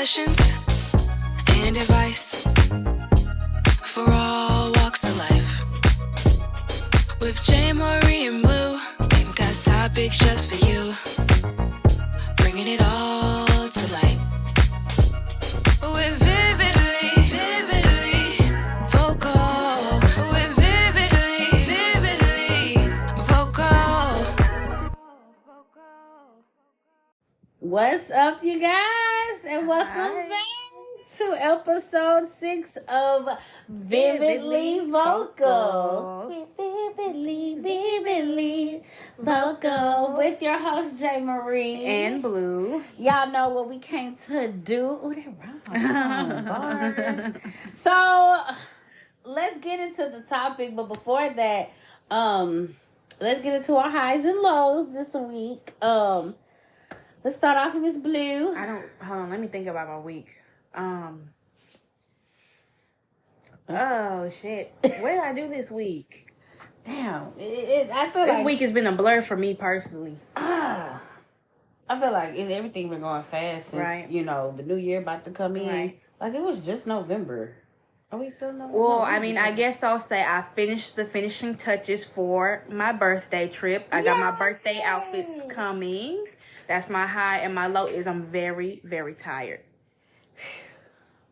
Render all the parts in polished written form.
sessions and advice for all walks of life. With JayMariee and Blu, we've got topics just for you, bringing it all to light. We're vividly vocal. We're vividly vocal. What's up, you guys, and welcome back to episode 6 of Vividly Vocal. Vividly Vocal with your host JayMariee and Blu. Y'all know what we came to do. Ooh, that rhymes. Bars. So let's get into the topic, but before that, let's get into our highs and lows this week. Let's start off with Miss Blu. Hold on, let me think about my week. Oh shit. What did I do this week? Damn. I feel This like week has been a blur for me personally. I feel like everything been going fast since, right. The new year about to come in. Right. Like, it was just November. Are we still November? Well, I mean, I guess I'll say I finished the finishing touches for my birthday trip. I got my birthday outfits coming. That's my high, and my low is I'm very, very tired.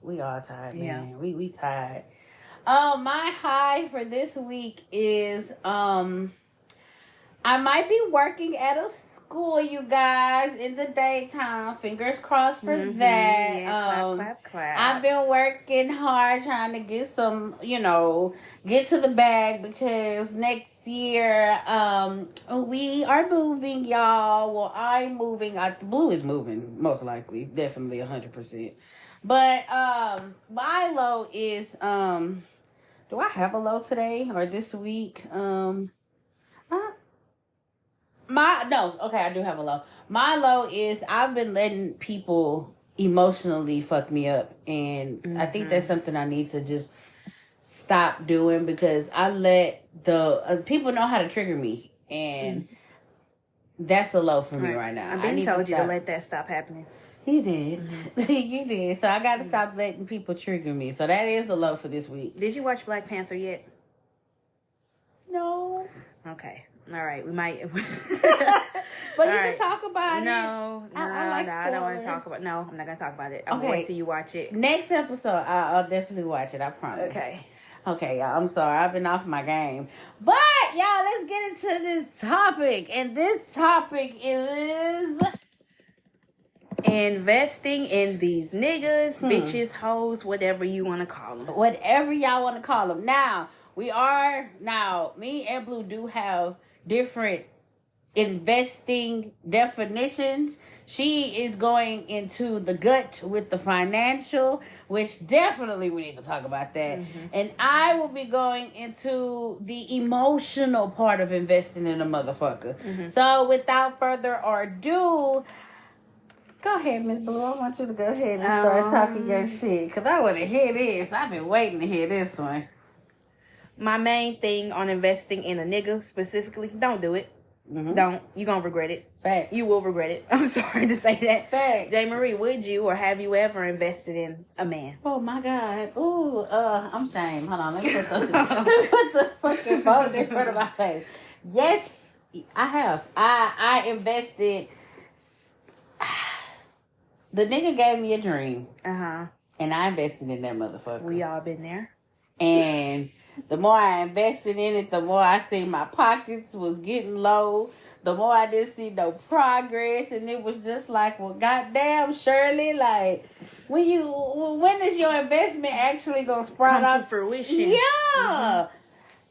We all tired, man. Yeah. We tired. My high for this week is I might be working at a school, you guys, in the daytime. Fingers crossed for that. Yeah, clap. I've been working hard trying to get some, get to the bag because next year we are moving, y'all. Well, I'm moving. Blu is moving, most likely, definitely 100%. But my low is do I have a low today or this week? I do have a low. My low is I've been letting people emotionally fuck me up, and I think that's something I need to just stop doing because I let the people know how to trigger me, and that's a low for me right now. I've been told you to let that stop happening. You did. You did. So I got to stop letting people trigger me. So that is a low for this week. Did you watch Black Panther yet? No. Okay. All right. We might. But you can talk about it. No, I don't want to talk about. No, I'm not gonna talk about it. I'm gonna wait till you watch it. Next episode, I'll definitely watch it. I promise. Okay, y'all. I'm sorry. I've been off my game. But y'all, let's get into this topic, and this topic is investing in these niggas, bitches, hoes, whatever you want to call them. Whatever y'all want to call them. Now, me and Blu do have different investing definitions. She is going into the gut with the financial, which definitely we need to talk about that. And I will be going into the emotional part of investing in a motherfucker. So without further ado, go ahead, Miss Blu. I want you to go ahead and start talking your shit, because I want to hear this. I've been waiting to hear this one. My main thing on investing in a nigga specifically, don't do it. Don't. You're going to regret it. Fact. You will regret it. I'm sorry to say that. Fact. JayMariee, would you or have you ever invested in a man? Oh, my God. Ooh, I'm ashamed. Hold on. Let me put the fucking phone in front of my face. Yes, I have. I invested. The nigga gave me a dream. And I invested in that motherfucker. We all been there. And the more I invested in it, the more I see my pockets was getting low. The more I didn't see no progress. And it was just like, well, goddamn, Shirley, like, when is your investment actually going to sprout out to fruition? Yeah.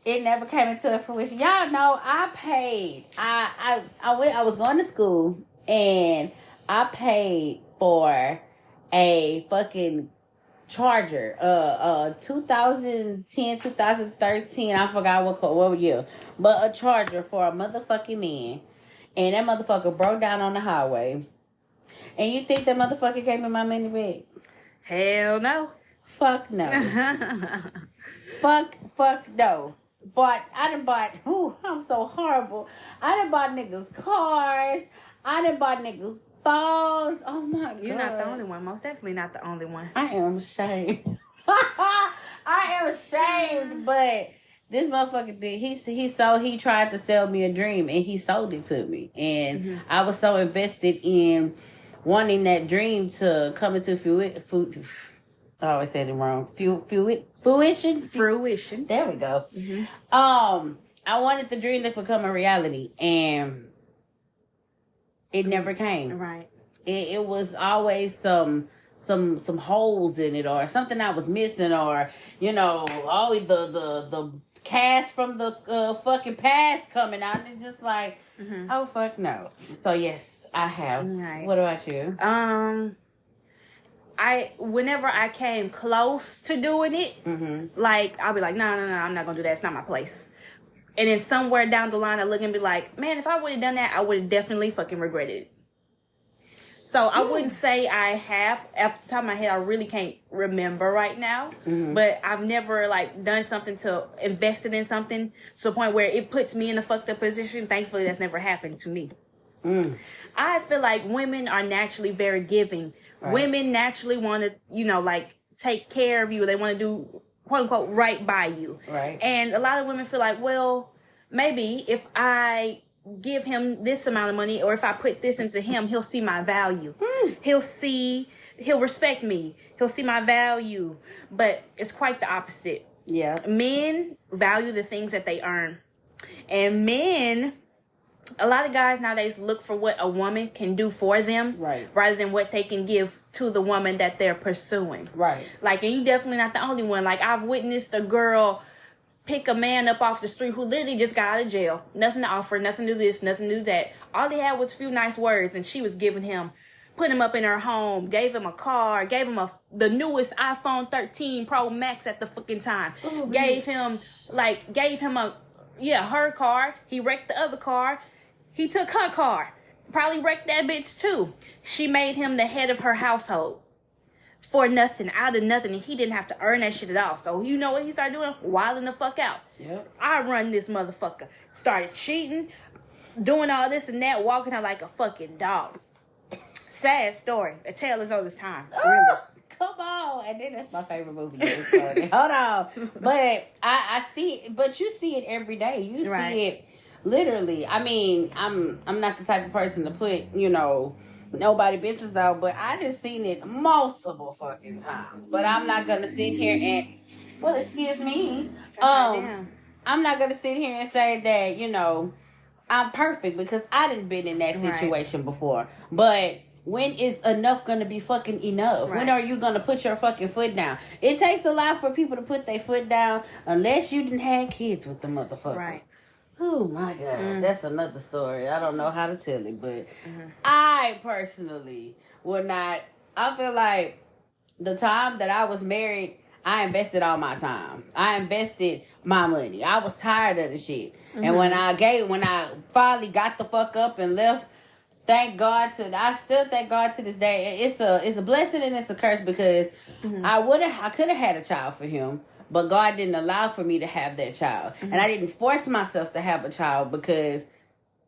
It never came into fruition. Y'all know I paid. I was going to school, and I paid for a fucking charger, 2010, 2013, I forgot what year, but a charger for a motherfucking man, and that motherfucker broke down on the highway. And you think that motherfucker gave me my money back? Hell no. Fuck no. Fuck no. But I done bought, I'm so horrible. I done bought niggas cars. I done bought niggas falls. Oh my god. You're not the only one. Most definitely not the only one. I am ashamed. I am ashamed, but this motherfucker did. He tried to sell me a dream, and he sold it to me, and I was so invested in wanting that dream to come into fruition. I always said it wrong. Fruition. There we go. I wanted the dream to become a reality, and it never came. Right. It was always some holes in it, or something I was missing, or always the cast from the fucking past coming out. It's just like, oh fuck no. So yes, I have. Right. What about you? Whenever I came close to doing it, like I'll be like, no, I'm not gonna do that. It's not my place. And then somewhere down the line, I look and be like, man, if I would have done that, I would have definitely fucking regretted it. So I wouldn't say I have. Off the top of my head, I really can't remember right now. But I've never done something to invested in something to the point where it puts me in a fucked up position. Thankfully, that's never happened to me. I feel like women are naturally very giving. Right. Women naturally want to, take care of you. They want to do, quote unquote, right by you. Right. And a lot of women feel like, well, maybe if I give him this amount of money, or if I put this into him, he'll see my value. He'll respect me. He'll see my value. But it's quite the opposite. Yeah. Men value the things that they earn. And men, a lot of guys nowadays look for what a woman can do for them, right, rather than what they can give to the woman that they're pursuing. Right. And you definitely not the only one. I've witnessed a girl pick a man up off the street who literally just got out of jail. Nothing to offer, nothing to do this, nothing to do that. All he had was a few nice words, and she was giving him, put him up in her home, gave him a car, gave him the newest iPhone 13 Pro Max at the fucking time. Ooh, gave him her car. He wrecked the other car. He took her car. Probably wrecked that bitch too. She made him the head of her household. For nothing, out of nothing. And he didn't have to earn that shit at all. So you know what he started doing? Wilding the fuck out. Yep. I run this motherfucker. Started cheating, doing all this and that, walking her like a fucking dog. Sad story. A tale as old as time. Oh, come on. And then that's my favorite movie. Hold on. But I see, but you see it every day. You see it literally. I mean, I'm not the type of person to put, nobody business out, but I just seen it multiple fucking times. But I'm not gonna sit here and, well, excuse me, I'm not gonna sit here and say that I'm perfect, because I didn't been in that situation before. But when is enough gonna be fucking enough? When are you gonna put your fucking foot down? It takes a lot for people to put their foot down, unless you didn't have kids with the motherfucker. Right. Oh my God, that's another story. I don't know how to tell it, but I personally would not. I feel like the time that I was married, I invested all my time. I invested my money. I was tired of the shit. And when I finally got the fuck up and left, I still thank God to this day. It's a blessing and it's a curse, because I could have had a child for him. But God didn't allow for me to have that child. And I didn't force myself to have a child, because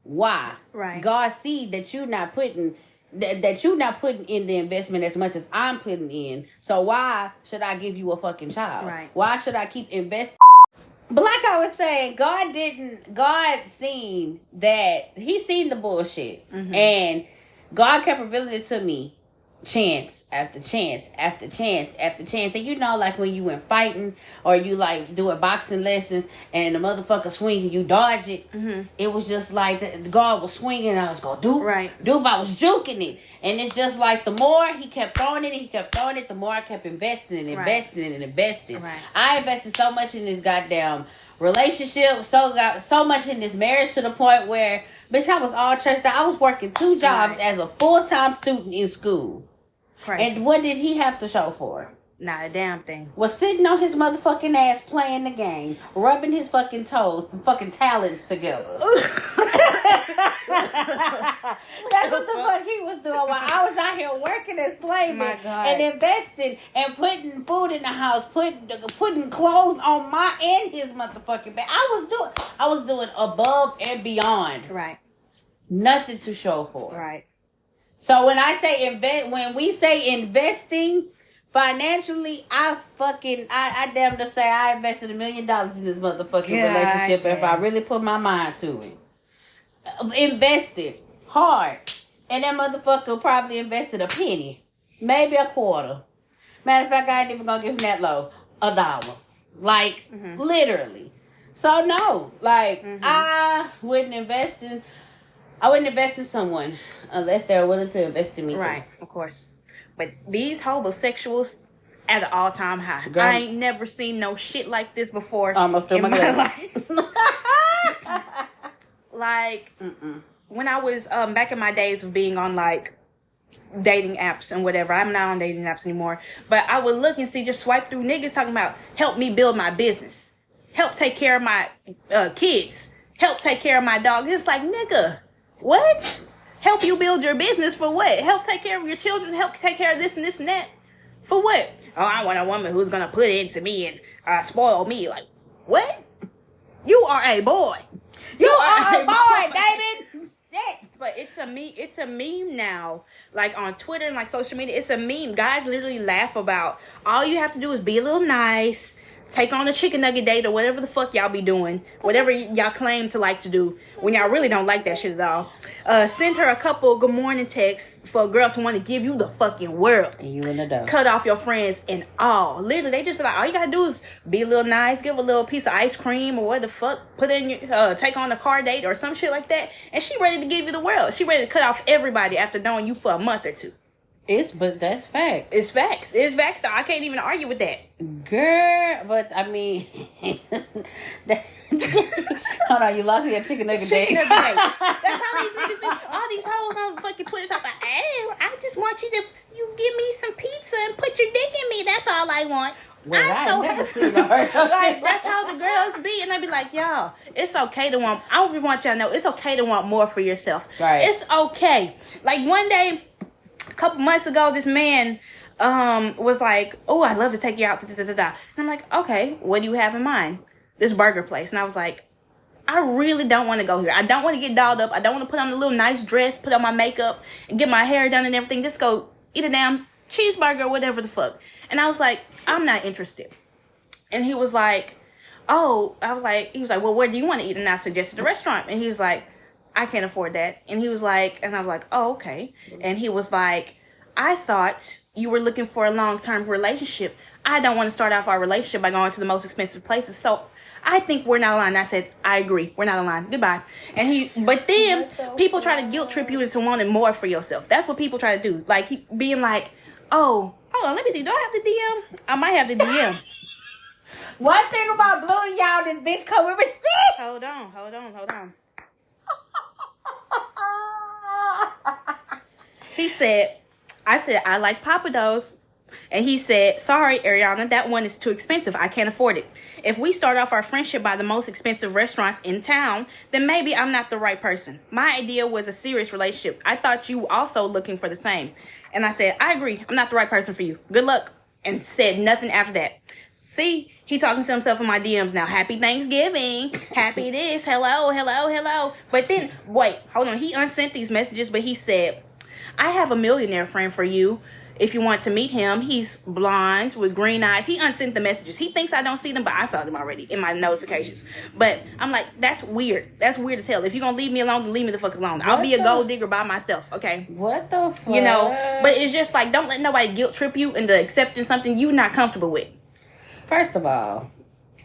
why? Right. God see that you're not putting in the investment as much as I'm putting in. So why should I give you a fucking child? Right. Why should I keep investing? But like I was saying, God seen that. He seen the bullshit. And God kept revealing it to me. Chance after chance after chance after chance. And like when you went fighting, or you doing boxing lessons, and the motherfucker swinging, you dodge it. It was just like the guard was swinging, and I was going dude, I was juking it. And it's just like the more he kept throwing it, the more I kept investing and investing and investing. I invested so much in this goddamn relationship, so much in this marriage, to the point where, bitch, I was all churched out. I was working 2 jobs as a full-time student in school. And what did he have to show for? Not a damn thing. Was sitting on his motherfucking ass playing the game, rubbing his fucking toes, the fucking talons together. That's what the fuck he was doing while I was out here working and slaving and investing and putting food in the house, putting clothes on my and his motherfucking back. I was doing above and beyond. Right. Nothing to show for. Right. So when I say when we say investing financially, I damn to say I invested $1 million in this motherfucking relationship if I really put my mind to it. Invested hard. And that motherfucker probably invested a penny. Maybe a quarter. Matter of fact, I ain't even gonna give him that low. $1. Like, literally. So no. Like, I wouldn't invest in someone unless they're willing to invest in me too. Right, of course. But these homosexuals at an all-time high. Girl, I ain't never seen no shit like this before almost in my life. Like, when I was back in my days of being on like dating apps and whatever. I'm not on dating apps anymore. But I would look and see, just swipe through niggas talking about help me build my business. Help take care of my kids. Help take care of my dog. It's like, nigga, what? Help you build your business for what? Help take care of your children. Help take care of this and this and that. For what? Oh, I want a woman who's going to put into me and spoil me. Like, what? You are a boy. You are a boy, David. Shit. But it's a meme now. Like on Twitter and like social media, it's a meme. Guys literally laugh about all you have to do is be a little nice, take on a chicken nugget date or whatever the fuck y'all be doing. Whatever y'all claim to like to do when y'all really don't like that shit at all. Send her a couple good morning texts for a girl to want to give you the fucking world. And you in the dough. Cut off your friends and all. Literally, they just be like, all you gotta do is be a little nice, give a little piece of ice cream or what the fuck, put in your, take on a car date or some shit like that. And she ready to give you the world. She ready to cut off everybody after knowing you for a month or two. But that's fact. It's facts. It's facts though. I can't even argue with that. Girl, but I mean, hold on, you lost your chicken nugget date. That's how these niggas be. All these hoes on fucking Twitter talk about, hey, I just want you give me some pizza and put your dick in me. That's all I want. Well, I'm so happy. Like, that's how the girls be. And I be like, y'all, it's okay to want, I want y'all to know, it's okay to want more for yourself. Right. It's okay. Like one day, a couple months ago, this man was like, oh, I'd love to take you out. And I'm like, okay, what do you have in mind? This burger place. And I was like, I really don't want to go here. I don't want to get dolled up. I don't want to put on a little nice dress, put on my makeup, and get my hair done and everything. Just go eat a damn cheeseburger or whatever the fuck. And I was like, I'm not interested. And he was like, oh, he was like, well, where do you want to eat? And I suggested a restaurant. And he was like, I can't afford that. And he was like, and I was like, oh, okay. And he was like, I thought you were looking for a long-term relationship. I don't want to start off our relationship by going to the most expensive places. So I think we're not aligned. I said, I agree. We're not aligned. Goodbye. But then people try to guilt trip you into wanting more for yourself. That's what people try to do. Like being like, oh, hold on, let me see. Do I have the DM? I might have the DM. One thing about Blue, y'all, this bitch come with receipts. Hold on. He said, I said, I like Papados. And he said, sorry, Ariana, that one is too expensive. I can't afford it. If we start off our friendship by the most expensive restaurants in town, then maybe I'm not the right person. My idea was a serious relationship. I thought you also looking for the same. And I said, I agree. I'm not the right person for you. Good luck. And said nothing after that. See, he talking to himself in my DMs now. Happy Thanksgiving. Happy this. Hello. But then, wait, hold on. He unsent these messages, but he said, I have a millionaire friend for you. If you want to meet him, he's blonde with green eyes. He unsent the messages. He thinks I don't see them, but I saw them already in my notifications. But I'm like, that's weird. That's weird as hell. If you're going to leave me alone, then leave me the fuck alone. I'll be a gold digger by myself, okay? What the fuck? You know, but it's just like, don't let nobody guilt trip you into accepting something you're not comfortable with. First of all,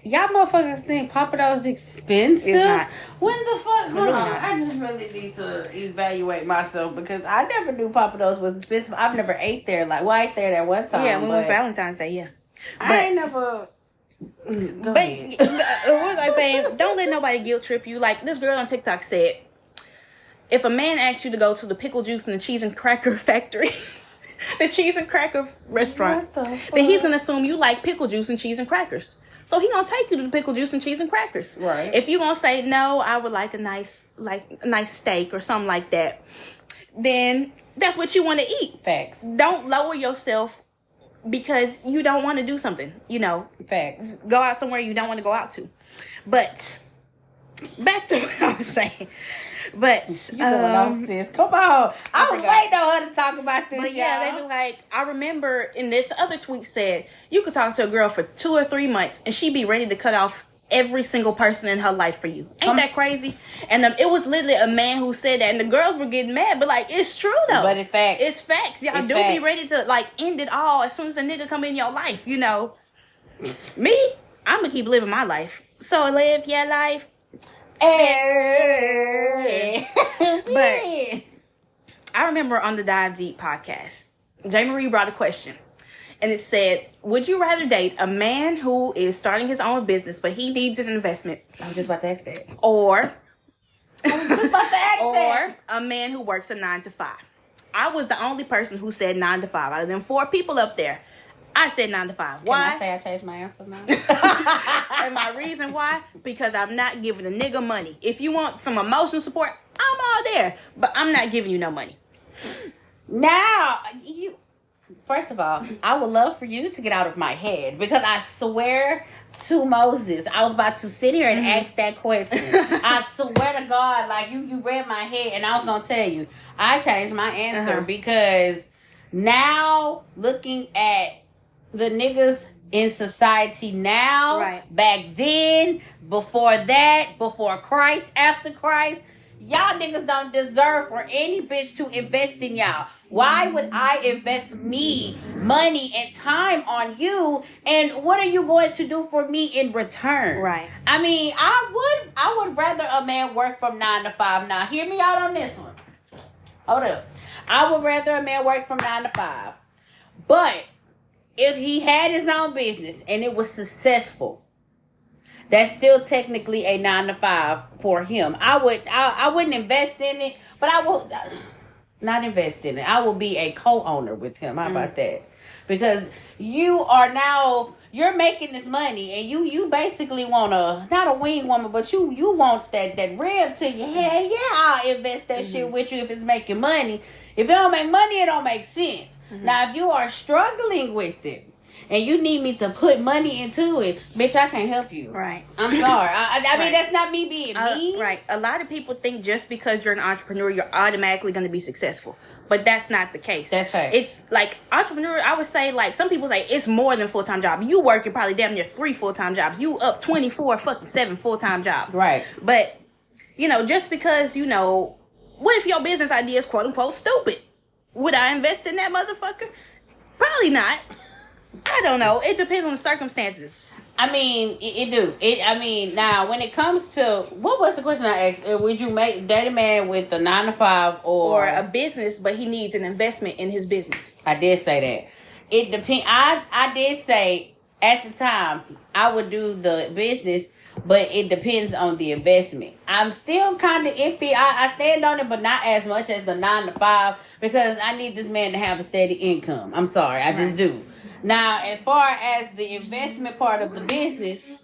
y'all motherfuckers think Papados expensive? It's not. When the fuck? Hold on. Not. I just really need to evaluate myself because I never knew Papados was expensive. I've never ate there. I ate there that one time. Yeah, we went Valentine's Day, yeah. But, I ain't never... Go ahead. What was I saying? Don't let nobody guilt trip you. Like, this girl on TikTok said, if a man asks you to go to the pickle juice and the cheese and cracker factory... the cheese and cracker restaurant, then he's gonna assume you like pickle juice and cheese and crackers. So he gonna take you to the pickle juice and cheese and crackers. Right. If you gonna say no, I would like a nice steak or something like that, then that's what you want to eat. Facts. Don't lower yourself because you don't want to do something. You know. Facts. Go out somewhere you don't want to go out to. But back to what I was saying. But You going off, sis. Come on. I was waiting on her to talk about this, but yeah, y'all. they be like, I remember in this other tweet said, you could talk to a girl for 2 or 3 months and she'd be ready to cut off every single person in her life for you. Ain't that crazy? And it was literally a man who said that, and the girls were getting mad, but like, it's true though. But it's facts. It's facts. Y'all It's do facts. be ready to like end it all as soon as a nigga come in your life, you know. Me, I'm gonna keep living my life. So live your life. Hey. But I remember on the Dive Deep podcast, JayMariee brought a question. And it said, would you rather date a man who is starting his own business, but he needs an investment? I was just about to ask that. Or, Or a man who works a 9 to 5. I was the only person who said 9 to 5. Out of them 4 people up there, I said 9 to 5. Why? Can I say I changed my answer now? And my reason why? Because I'm not giving a nigga money. If you want some emotional support, I'm all there. But I'm not giving you no money. Now, first of all, I would love for you to get out of my head, because I swear to Moses, I was about to sit here and ask that question. I swear to God, like you read my head, and I was gonna tell you, I changed my answer because now looking at the niggas in society now, Right. back then, before that, before Christ, after Christ, y'all niggas don't deserve for any bitch to invest in y'all. Why would I invest me money and time on you? And what are you going to do for me in return? Right. I mean, I would rather a man work from 9 to 5. Now, hear me out on this one. Hold up. I would rather a man work from 9 to 5. But if he had his own business and it was successful, that's still technically a 9 to 5 for him. I wouldn't invest in it, but I will not invest in it. I will be a co-owner with him. How about that? Because you're making this money, and you basically want not a wing woman, but you want that rib to your head. Yeah, I'll invest that shit with you if it's making money. If it don't make money, it don't make sense. Now, if you are struggling with it, and you need me to put money into it, bitch, I can't help you. Right. I'm sorry. I mean, that's not me being mean. Right. A lot of people think just because you're an entrepreneur, you're automatically going to be successful. But that's not the case. That's right. It's like entrepreneur, I would say, like, some people say it's more than full-time job. You working probably damn near 3 full-time jobs. You up 24-7 full-time jobs. Right. But, just because, what if your business idea is quote-unquote stupid? Would I invest in that motherfucker? Probably not. I don't know. It depends on the circumstances. I mean, it do. Now, when it comes to, what was the question I asked? Would you date a man with a 9 to 5 or a business, but he needs an investment in his business? I did say that. It depends. I did say at the time I would do the business, but it depends on the investment. I'm still kind of iffy. I stand on it, but not as much as the 9 to 5, because I need this man to have a steady income. I'm sorry, I just do. Now, as far as the investment part of the business,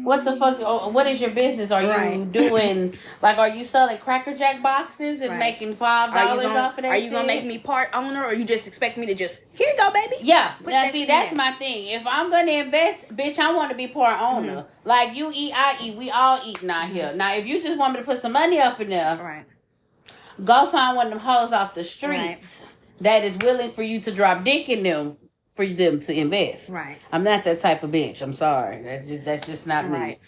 what the fuck? What is your business? Are you doing, like, are you selling Cracker Jack boxes and making $5 off of that? Are you gonna make me part owner, or you just expect me to just, here you go, baby? Yeah. Now, see, that's my thing. If I'm gonna invest, bitch, I want to be part owner. Like, you eat, I eat. We all eating out here. Now, if you just want me to put some money up in there, go find one of them hoes off the streets that is willing for you to drop dick in them, for them to invest. Right. I'm not that type of bitch. I'm sorry. That's just not me.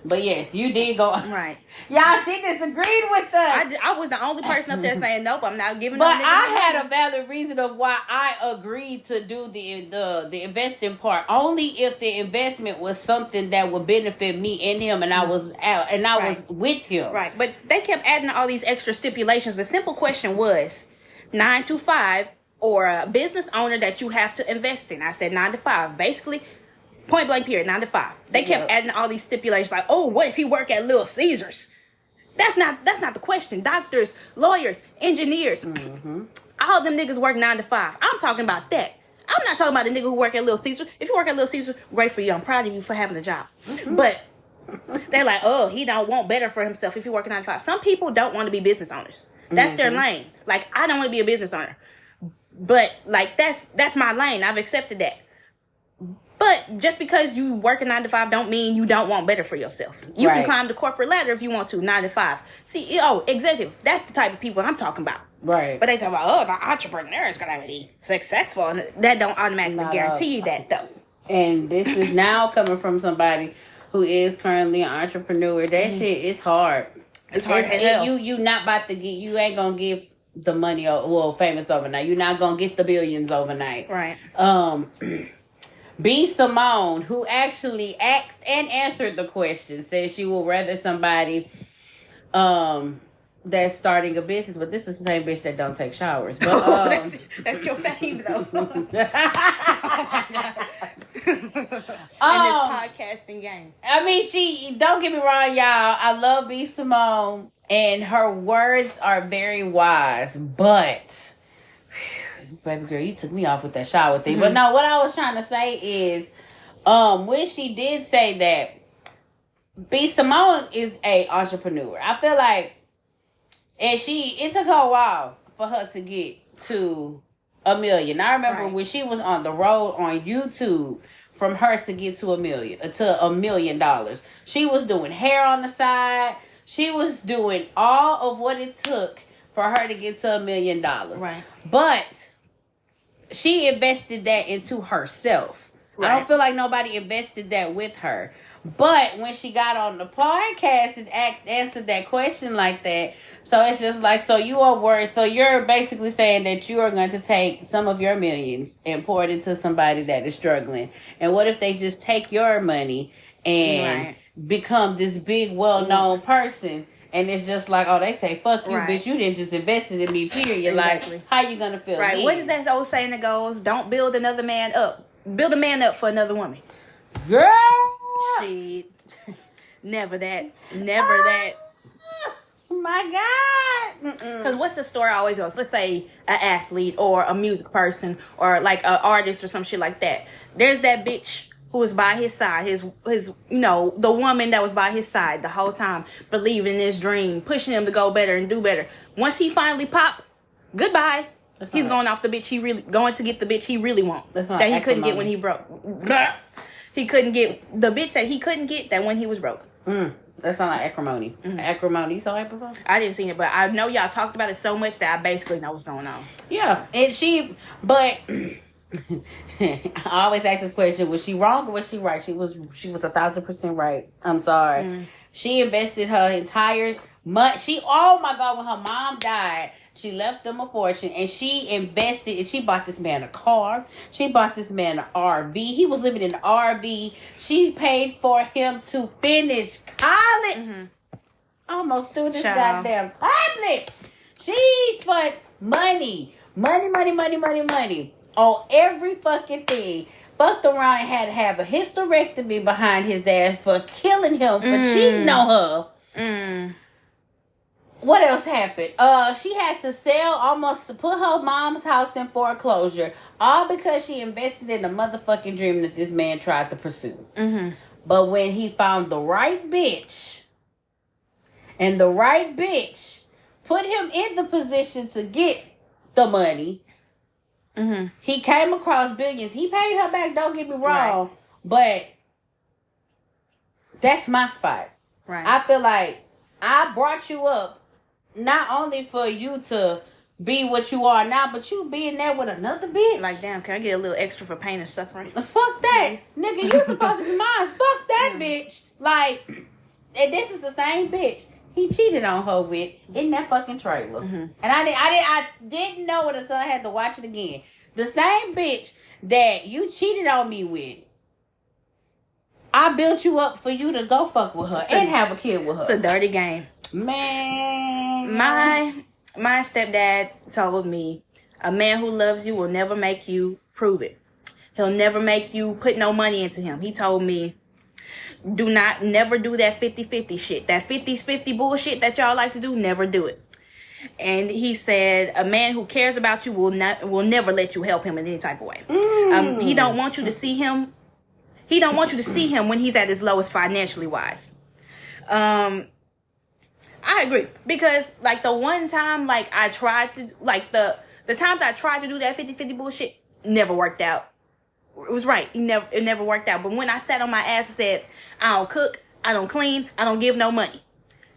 But yes, you did go. Right. Y'all, she disagreed with us. I was the only person up there saying, nope, I'm not giving But no I had a valid reason of why I agreed to do the investing part. Only if the investment was something that would benefit me and him, and I was out, and I was with him. Right. But they kept adding all these extra stipulations. The simple question was 9 to 5 or a business owner that you have to invest in. I said 9 to 5. Basically, point blank period, 9 to 5. They kept adding all these stipulations like, oh, what if he work at Little Caesars? That's not the question. Doctors, lawyers, engineers, all them niggas work 9 to 5. I'm talking about that. I'm not talking about the nigga who work at Little Caesars. If you work at Little Caesars, great for you. I'm proud of you for having a job. But they're like, oh, he don't want better for himself if he working 9 to 5. Some people don't want to be business owners. That's their lane. Like, I don't want to be a business owner. But, like, that's my lane. I've accepted that. But just because you work a 9 to 5 don't mean you don't want better for yourself. You can climb the corporate ladder if you want to, 9 to 5. CEO, executive, that's the type of people I'm talking about. Right. But they talk about, the entrepreneur is going to be successful. And that don't automatically guarantee you that, though. And this is now coming from somebody who is currently an entrepreneur. That shit is hard. It's hard. You not about to get, you ain't going to get the money, famous overnight. You're not going to get the billions overnight. Right. B. Simone, who actually asked and answered the question, says she will rather somebody that's starting a business, but this is the same bitch that don't take showers. But that's your fave, though. In this podcasting game. I mean, she, don't get me wrong, y'all. I love B. Simone, and her words are very wise, but baby girl, you took me off with that shower thing. But no, what I was trying to say is, when she did say that, B. Simone is a entrepreneur. I feel like, and it took her a while for her to get to $1 million. I remember when she was on the road on YouTube, from her to get to $1 million. She was doing hair on the side. She was doing all of what it took for her to get to $1 million. Right. But she invested that into herself. Right. I don't feel like nobody invested that with her. But when she got on the podcast and answered that question like that, so it's just like, so you are worth, so you're basically saying that you are going to take some of your millions and pour it into somebody that is struggling. And what if they just take your money and become this big, well-known person? And it's just like, oh, they say, fuck you, bitch. You didn't just invest in me, period. Exactly. Like, how you going to feel? Right. What is that old saying that goes, don't build another man up. Build a man up for another woman. Girl! Shit. Never that. Never that. My God. Because what's the story always goes? Let's say an athlete or a music person or like an artist or some shit like that. There's that bitch who was by his side, his the woman that was by his side the whole time, believing in his dream, pushing him to go better and do better. Once he finally pop, goodbye. He's going off the bitch going to get the bitch he really want. That he couldn't get when he broke. He couldn't get the bitch that he couldn't get that when he was broke. That sounds like acrimony. Acrimony, you saw it before? I didn't see it, but I know y'all talked about it so much that I basically know what's going on. Yeah, and but I always ask this question: was she wrong or was she right? She was 1,000% right. I'm sorry. She invested her entire money. Oh my God, when her mom died, she left them a fortune, and she invested, and she bought this man a car. She bought this man an RV. He was living in an RV. She paid for him to finish college. Almost through this goddamn tablet. She spent money on every fucking thing. Fucked around and had to have a hysterectomy behind his ass for killing him, for cheating on her. What else happened? She had to sell, almost to put her mom's house in foreclosure, all because she invested in a motherfucking dream that this man tried to pursue. But when he found the right bitch, and the right bitch put him in the position to get the money, he came across billions. He paid her back, don't get me wrong, but that's my spot. I feel like I brought you up not only for you to be what you are now, but you being there with another bitch. Like, damn, can I get a little extra for pain and suffering? Fuck that. Nigga, you supposed to be mine. Fuck that bitch. Like, and this is the same bitch he cheated on her with in that fucking trailer. And I didn't know it until I had to watch it again. The same bitch that you cheated on me with, I built you up for you to go fuck with her and have a kid with her. It's a dirty game. Man. My stepdad told me, a man who loves you will never make you prove it. He'll never make you put no money into him. He told me, never do that 50-50 shit. That 50-50 bullshit that y'all like to do, never do it. And he said, a man who cares about you will never let you help him in any type of way. He don't want you to see him. He don't want you to see him when he's at his lowest financially wise. I agree. Because, like, the one time, like, I tried to, like, the times I tried to do that 50-50 bullshit never worked out. was right. It never worked out. But when I sat on my ass and said, I don't cook, I don't clean, I don't give no money.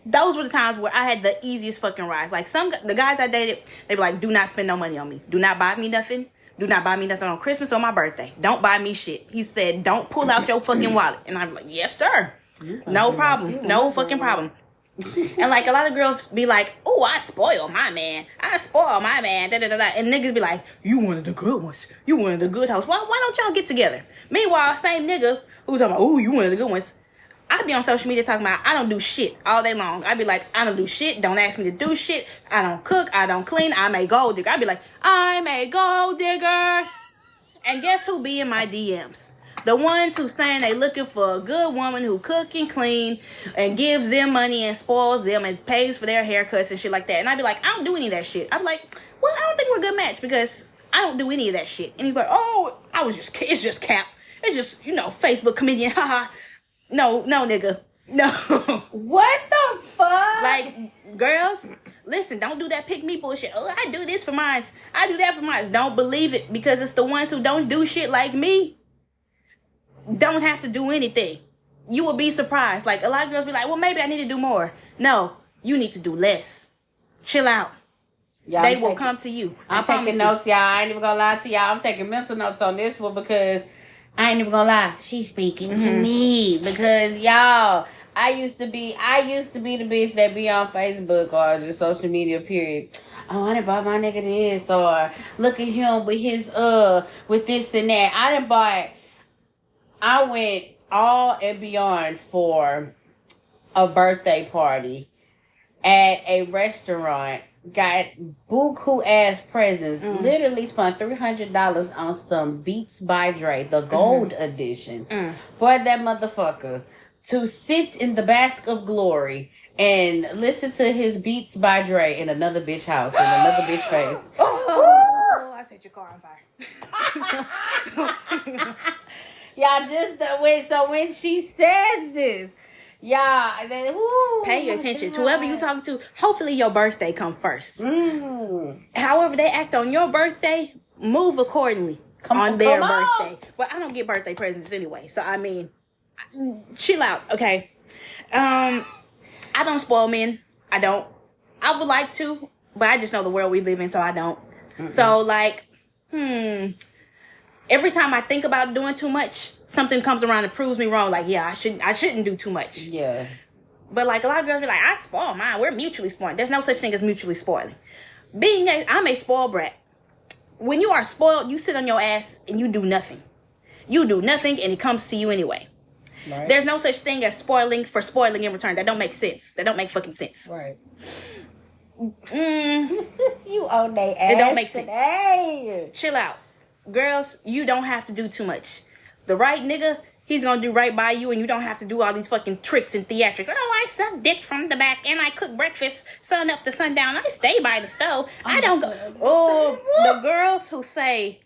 Those were the times where I had the easiest fucking rides. Like the guys I dated, they be like, do not spend no money on me. Do not buy me nothing. Do not buy me nothing on Christmas or my birthday. Don't buy me shit. He said, don't pull out your fucking wallet. And I'm like, yes, sir. No problem. No fucking problem. And like a lot of girls be like, oh, I spoil my man. I spoil my man. Da, da, da, da. And niggas be like, you one of the good ones. You one of the good hoes. Why don't y'all get together? Meanwhile, same nigga who's talking about, oh, you one of the good ones. I be on social media talking about I don't do shit all day long. I be like, I don't do shit. Don't ask me to do shit. I don't cook. I don't clean. I'm a gold digger. I be like, I'm a gold digger. And guess who be in my DMs? The ones who saying they looking for a good woman who cook and clean and gives them money and spoils them and pays for their haircuts and shit like that. And I be like, I don't do any of that shit. I be like, well, I don't think we're a good match because I don't do any of that shit. And he's like, oh, it's just cap. It's just, Facebook comedian. Haha. No, nigga. No. What the fuck? Like, girls, listen, don't do that pick me bullshit. Oh, I do this for mine. I do that for mine. Don't believe it because it's the ones who don't do shit like me don't have to do anything. You will be surprised. Like, a lot of girls be like, well, maybe I need to do more. No, you need to do less. Chill out. Y'all, they will come to you. I'm taking notes, y'all. I ain't even gonna lie to y'all. I'm taking mental notes on this one because I ain't even gonna lie. She's speaking to me because y'all, I used to be the bitch that be on Facebook or just social media, period. Oh, I done bought my nigga this, or look at him with his with this and that. I went all and beyond for a birthday party at a restaurant. Got buku ass presents. Literally spent $300 on some Beats by Dre, the gold edition, for that motherfucker to sit in the bask of glory and listen to his Beats by Dre in another bitch house in another bitch face. Oh, I set your car on fire. Y'all, when she says this, y'all, pay attention to whoever you talking to. Hopefully your birthday come first. However they act on your birthday, move accordingly on their birthday. Well, I don't get birthday presents anyway, so I mean, chill out, okay? I don't spoil men. I don't. I would like to, but I just know the world we live in, so I don't. So like, every time I think about doing too much, something comes around and proves me wrong. Like, yeah, I shouldn't do too much. Yeah. But like a lot of girls be like, I spoil mine. We're mutually spoiling. There's no such thing as mutually spoiling. I'm a spoiled brat. When you are spoiled, you sit on your ass and you do nothing. You do nothing and it comes to you anyway. Right. There's no such thing as spoiling for spoiling in return. That don't make sense. That don't make fucking sense. Right. You own they ass. It don't make sense. Hey. Chill out. Girls, you don't have to do too much. The right nigga, he's gonna do right by you and you don't have to do all these fucking tricks and theatrics. Oh, I suck dick from the back and I cook breakfast sun up to sundown. I stay by the stove. I don't go. Oh, the girls who say,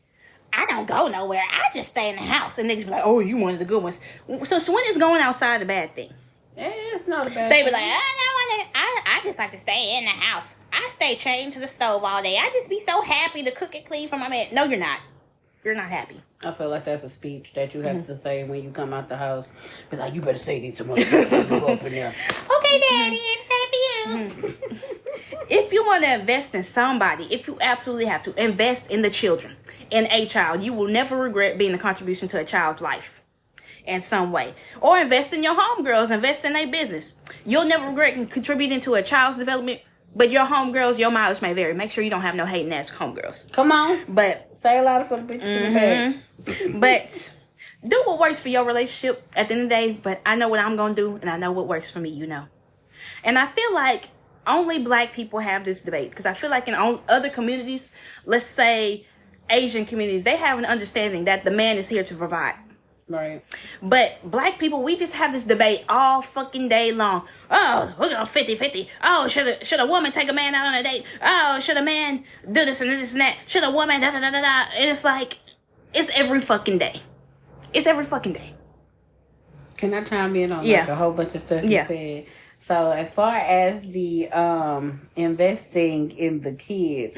I don't go nowhere. I just stay in the house. And niggas be like, oh, you one of the good ones. So when is going outside a bad thing? It's not a bad thing. They be like, I just like to stay in the house. I stay chained to the stove all day. I just be so happy to cook and clean for my man. No, you're not. You're not happy. I feel like that's a speech that you have to say when you come out the house. Be like, you better say these to motherfuckers up in there. Okay, Daddy, it's time for you. If you want to invest in somebody, if you absolutely have to, invest in the children, in a child. You will never regret being a contribution to a child's life in some way. Or invest in your homegirls, invest in their business. You'll never regret contributing to a child's development, but your homegirls, your mileage may vary. Make sure you don't have no hating ass homegirls. Come on. But say a lot for the bitches in the bag. But do what works for your relationship at the end of the day. But I know what I'm going to do, and I know what works for me, you know. And I feel like only black people have this debate. Because I feel like in other communities, let's say Asian communities, they have an understanding that the man is here to provide. Right. But black people, we just have this debate all fucking day long. Oh, we're going 50-50. Oh, should a woman take a man out on a date? Oh, should a man do this and this and that? Should a woman da-da-da-da-da? And it's like, it's every fucking day. It's every fucking day. Can I chime in on like a whole bunch of stuff you said? So as far as the investing in the kids,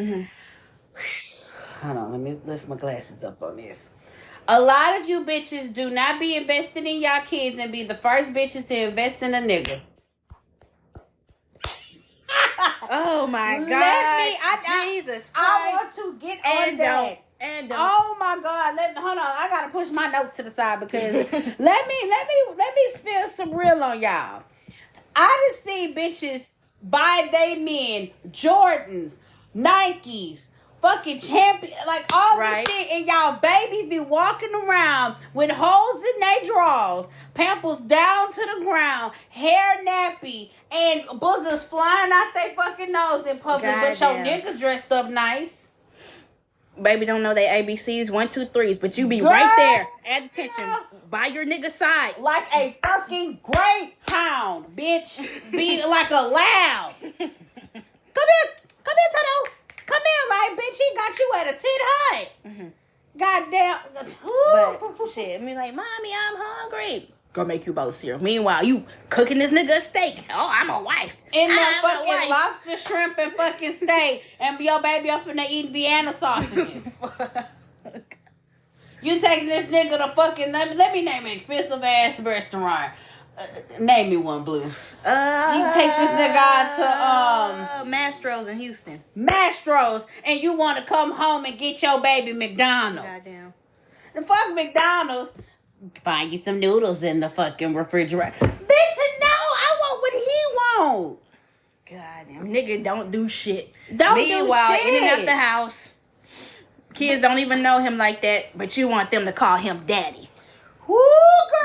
hold on, let me lift my glasses up on this. A lot of you bitches do not be invested in y'all kids and be the first bitches to invest in a nigga. Oh my God. Jesus Christ. I want to get on that. And don't. Oh my God. Hold on. I gotta push my notes to the side because let me spill some real on y'all. I done seen bitches buy they men Jordans, Nikes, fucking champion, like all this shit, and y'all babies be walking around with holes in their drawers, pampers down to the ground, hair nappy, and boogers flying out their fucking nose in public, but your nigga dressed up nice. Baby don't know they ABCs, 1, 2, 3s, but you be right there at attention by your nigga side. Like a fucking greyhound, bitch. Be like a loud. Come here, Toto. Come here, like, bitch, he got you at a 10 high. Mm-hmm. Goddamn. But shit, I mean, like, mommy, I'm hungry. Go make you a bowl of cereal. Meanwhile, you cooking this nigga a steak. Oh, I'm a wife. In that fucking lobster, shrimp, and fucking steak. And your baby up in there eating Vienna sausages. You taking this nigga to fucking, let me name an expensive ass restaurant. Name me one, Blue. You take this nigga out to Mastro's in Houston. Mastro's, and you want to come home and get your baby McDonald's. Goddamn. The fuck McDonald's. Find you some noodles in the fucking refrigerator. Bitch, no, I want what he want. Goddamn, nigga don't do shit. Meanwhile, do shit. In and out the house. Kids don't even know him like that, but you want them to call him daddy. Woo,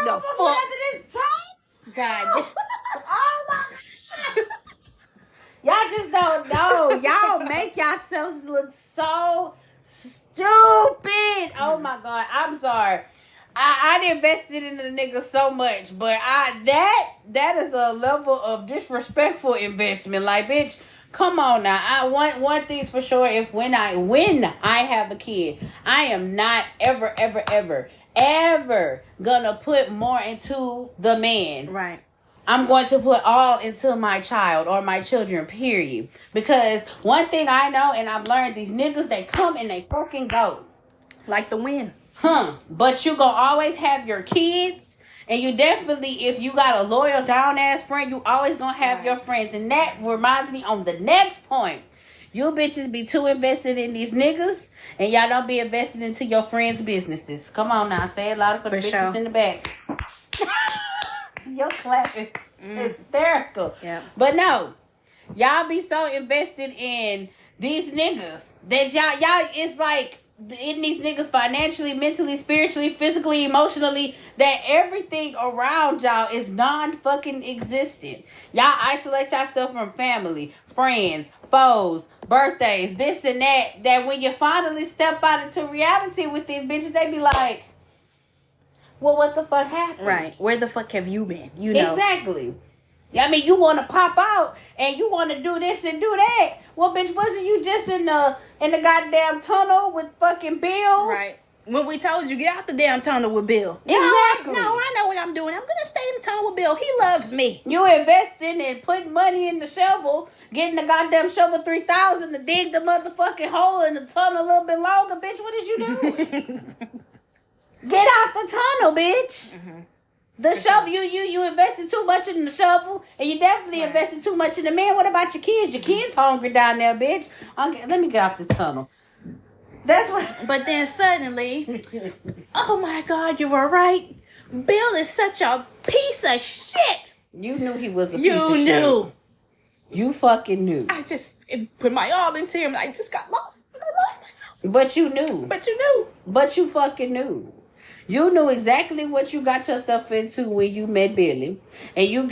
girl, fuck. After this time. God. Oh my God. Y'all just don't know. Y'all make yourselves look so stupid. Oh my God. I'm sorry. I invested in the nigga so much, but that is a level of disrespectful investment. Like, bitch, come on now. I want one thing's for sure. If when I have a kid, I am not ever gonna put more into the man. Right. I'm going to put all into my child or my children, period. Because one thing I know and I've learned, these niggas, they come and they fucking go. Like the wind. But you gonna always have your kids. And you definitely, if you got a loyal, down-ass friend, you always gonna have your friends. And that reminds me on the next point. You bitches be too invested in these niggas, and y'all don't be invested into your friends' businesses. Come on now, say it louder for the bitches in the back. Your clap is hysterical. Yeah. But no, y'all be so invested in these niggas that y'all it's like in these niggas financially, mentally, spiritually, physically, emotionally, that everything around y'all is non-fucking existent. Y'all isolate yourself from family, friends, foes, birthdays, this and that when you finally step out into reality with these bitches, they be like, well, what the fuck happened? Right. Where the fuck have you been? You know. Exactly. I mean, you want to pop out and you want to do this and do that. Well, bitch, wasn't you just in the goddamn tunnel with fucking Bill? Right. When we told you, get out the damn tunnel with Bill. Exactly. No, I know what I'm doing. I'm going to stay in the tunnel with Bill. He loves me. You investing and putting money in the shovel, getting the goddamn shovel 3,000 to dig the motherfucking hole in the tunnel a little bit longer. Bitch, what is you doing? Get out the tunnel, bitch. Mm-hmm. The shovel, you invested too much in the shovel, and you definitely invested too much in the man. What about your kids? Your kids hungry down there, bitch. Okay, let me get off this tunnel. That's what. But then suddenly, oh my God, you were right. Bill is such a piece of shit. You knew he was a piece of shit. You knew. You fucking knew. I just put my all into him. I just got lost. I lost myself. But you knew. But you knew. But you fucking knew. You knew exactly what you got yourself into when you met Billy. And you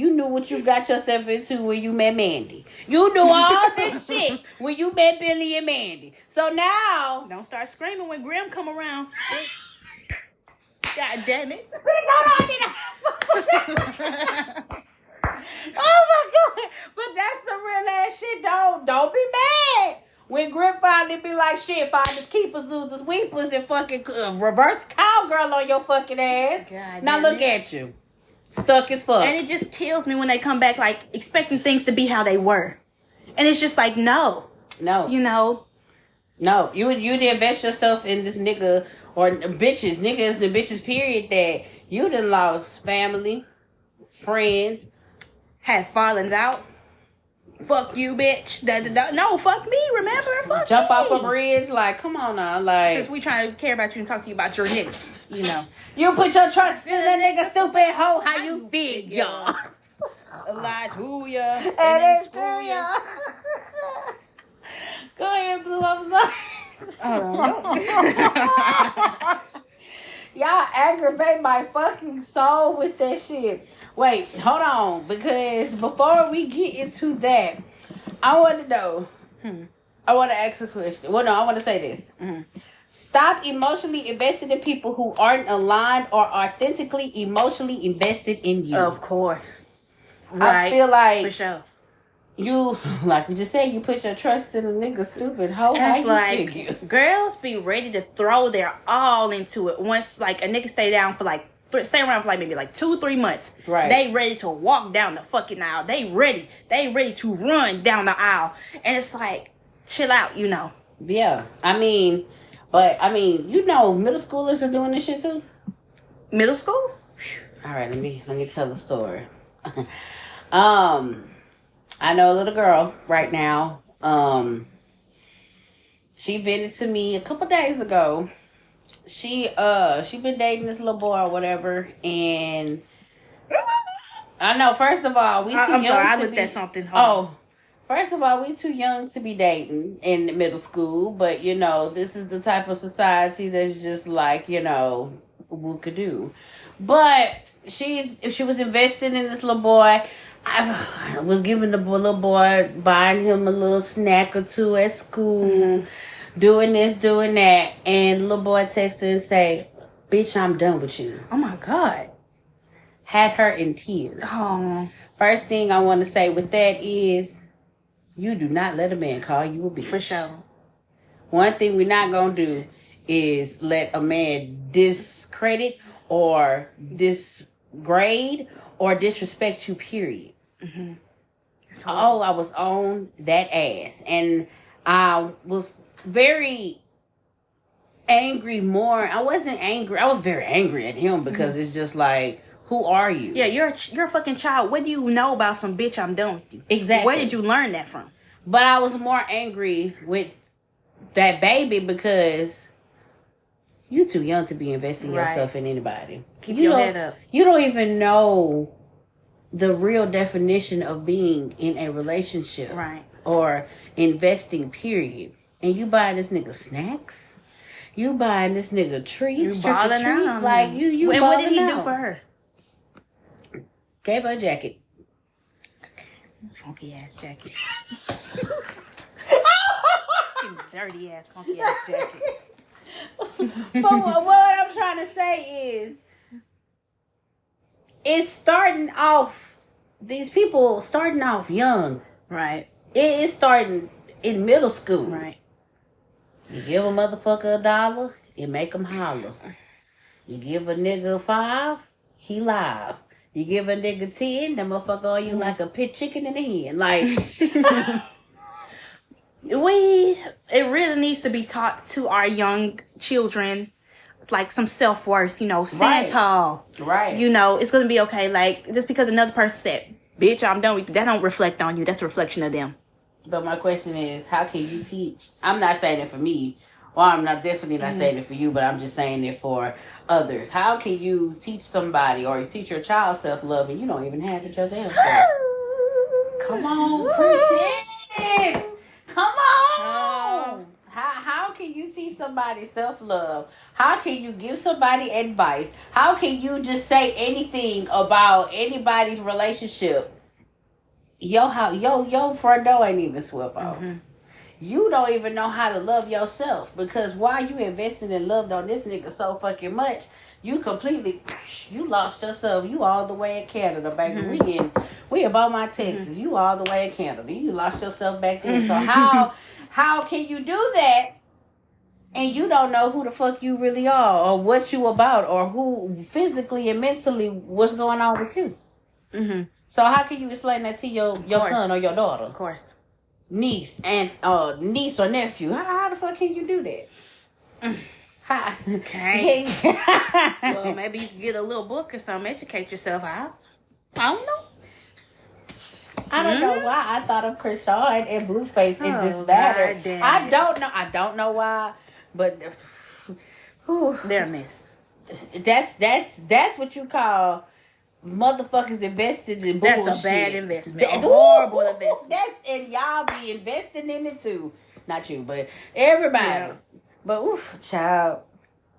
knew what you got yourself into when you met Mandy. You knew all this shit when you met Billy and Mandy. So now... Don't start screaming when Grim come around, bitch. God damn it. Bitch, hold on. Oh my God. But that's the real ass shit. Don't be mad. When Grim finally be like, shit, finders, keepers, losers, weepers, and fucking reverse cowgirl on your fucking ass. God now look at you. Stuck as fuck. And it just kills me when they come back, like, expecting things to be how they were. And it's just like, no. No. You know? No. You didn't invest yourself in this nigga or bitches, niggas and bitches, period, that you done lost family, friends, had fallings out. Fuck you, bitch. No, fuck me. Remember, fuck jump me. off a bridge. Like, come on now, like. Since we trying to care about you and talk to you about your nigga, you know. You put your trust in a nigga, stupid hoe. How you figure? Lie to ya And then screw ya. Go ahead, Blue. I'm sorry. Y'all aggravate my fucking soul with that shit. Wait, hold on. Because before we get into that, I want to know. I want to ask a question. Well, no, I want to say this. Stop emotionally invested in people who aren't aligned or authentically emotionally invested in you. Of course. Right. I feel like for sure. You, like we just said, you put your trust in a nigga, stupid hoe. And it's how like, you figure? girls be ready to throw their all into it. Once, like, a nigga stay down for, like, stay around for, like, maybe, like, 2-3 months. Right. They ready to walk down the fucking aisle. They ready to run down the aisle. And it's like, chill out, you know. Yeah. I mean, you know, middle schoolers are doing this shit, too. Middle school? All right, let me tell the story. I know a little girl right now. She vented to me a couple days ago. She been dating this little boy or whatever, and I know. First of all, we too young. Sorry, I to looked be, at something. First of all, we too young to be dating in middle school. But you know, this is the type of society that's just like, you know, whoop-a-doo. But she was investing in this little boy. I was giving the little boy, buying him a little snack or two at school, doing this, doing that, and the little boy texted and say, "Bitch, I'm done with you." Oh my God. Had her in tears. Oh. First thing I want to say with that is, you do not let a man call you a bitch. For sure. One thing we're not going to do is let a man discredit or disgrade or disrespect you, period. Oh, I was on that ass. And I was very angry more. I wasn't angry. I was very angry at him because it's just like, who are you? Yeah, you're a fucking child. What do you know about some bitch I'm done with you? Exactly. Where did you learn that from? But I was more angry with that baby because you too young to be investing yourself in anybody. Keep your head up. You don't even know the real definition of being in a relationship. Right. Or investing, period. And you buying this nigga snacks? You buying this nigga treats? You balling out. Like, you and what did he do for her? Gave her a jacket. Funky ass jacket. Dirty ass funky ass jacket. But what I'm trying to say is, it's starting off, these people starting off young. Right. It is starting in middle school. Right. You give a motherfucker $1, it make him holler. You give a nigga 5, he live. You give a nigga 10, that motherfucker on you like a pit chicken in the hen. Like, it really needs to be taught to our young children, like some self-worth, you know, stand tall. Right. You know, it's going to be okay. Like, just because another person said, bitch, I'm done with you, that don't reflect on you. That's a reflection of them. But my question is, how can you teach? I'm not saying it for me. Well, I'm definitely not saying it for you, but I'm just saying it for others. How can you teach somebody or teach your child self-love and you don't even have it yourself? Come on, preach it. Come on. How can you teach somebody self-love? How can you give somebody advice? How can you just say anything about anybody's relationship? Your front door ain't even swept off. You don't even know how to love yourself, because while you investing in love on this nigga so fucking much, you lost yourself. You all the way in Canada, baby. We about my Texas. You all the way in Canada. You lost yourself back there. So how can you do that and you don't know who the fuck you really are or what you about or who physically and mentally what's going on with you? So how can you explain that to your son or your daughter? Of course. Niece or nephew. How the fuck can you do that? Hi. Okay. Well, maybe you can get a little book or something, educate yourself out. I don't know. I don't know why I thought of Krishan and Blueface in this Oh, matter. God damn I it. don't know. I don't know why, but whew, They're a mess. that's what you call motherfuckers invested in bullshit. That's a bad investment. That- A horrible investment. And y'all be investing in it too. Not you, but everybody. Yeah. But oof, child.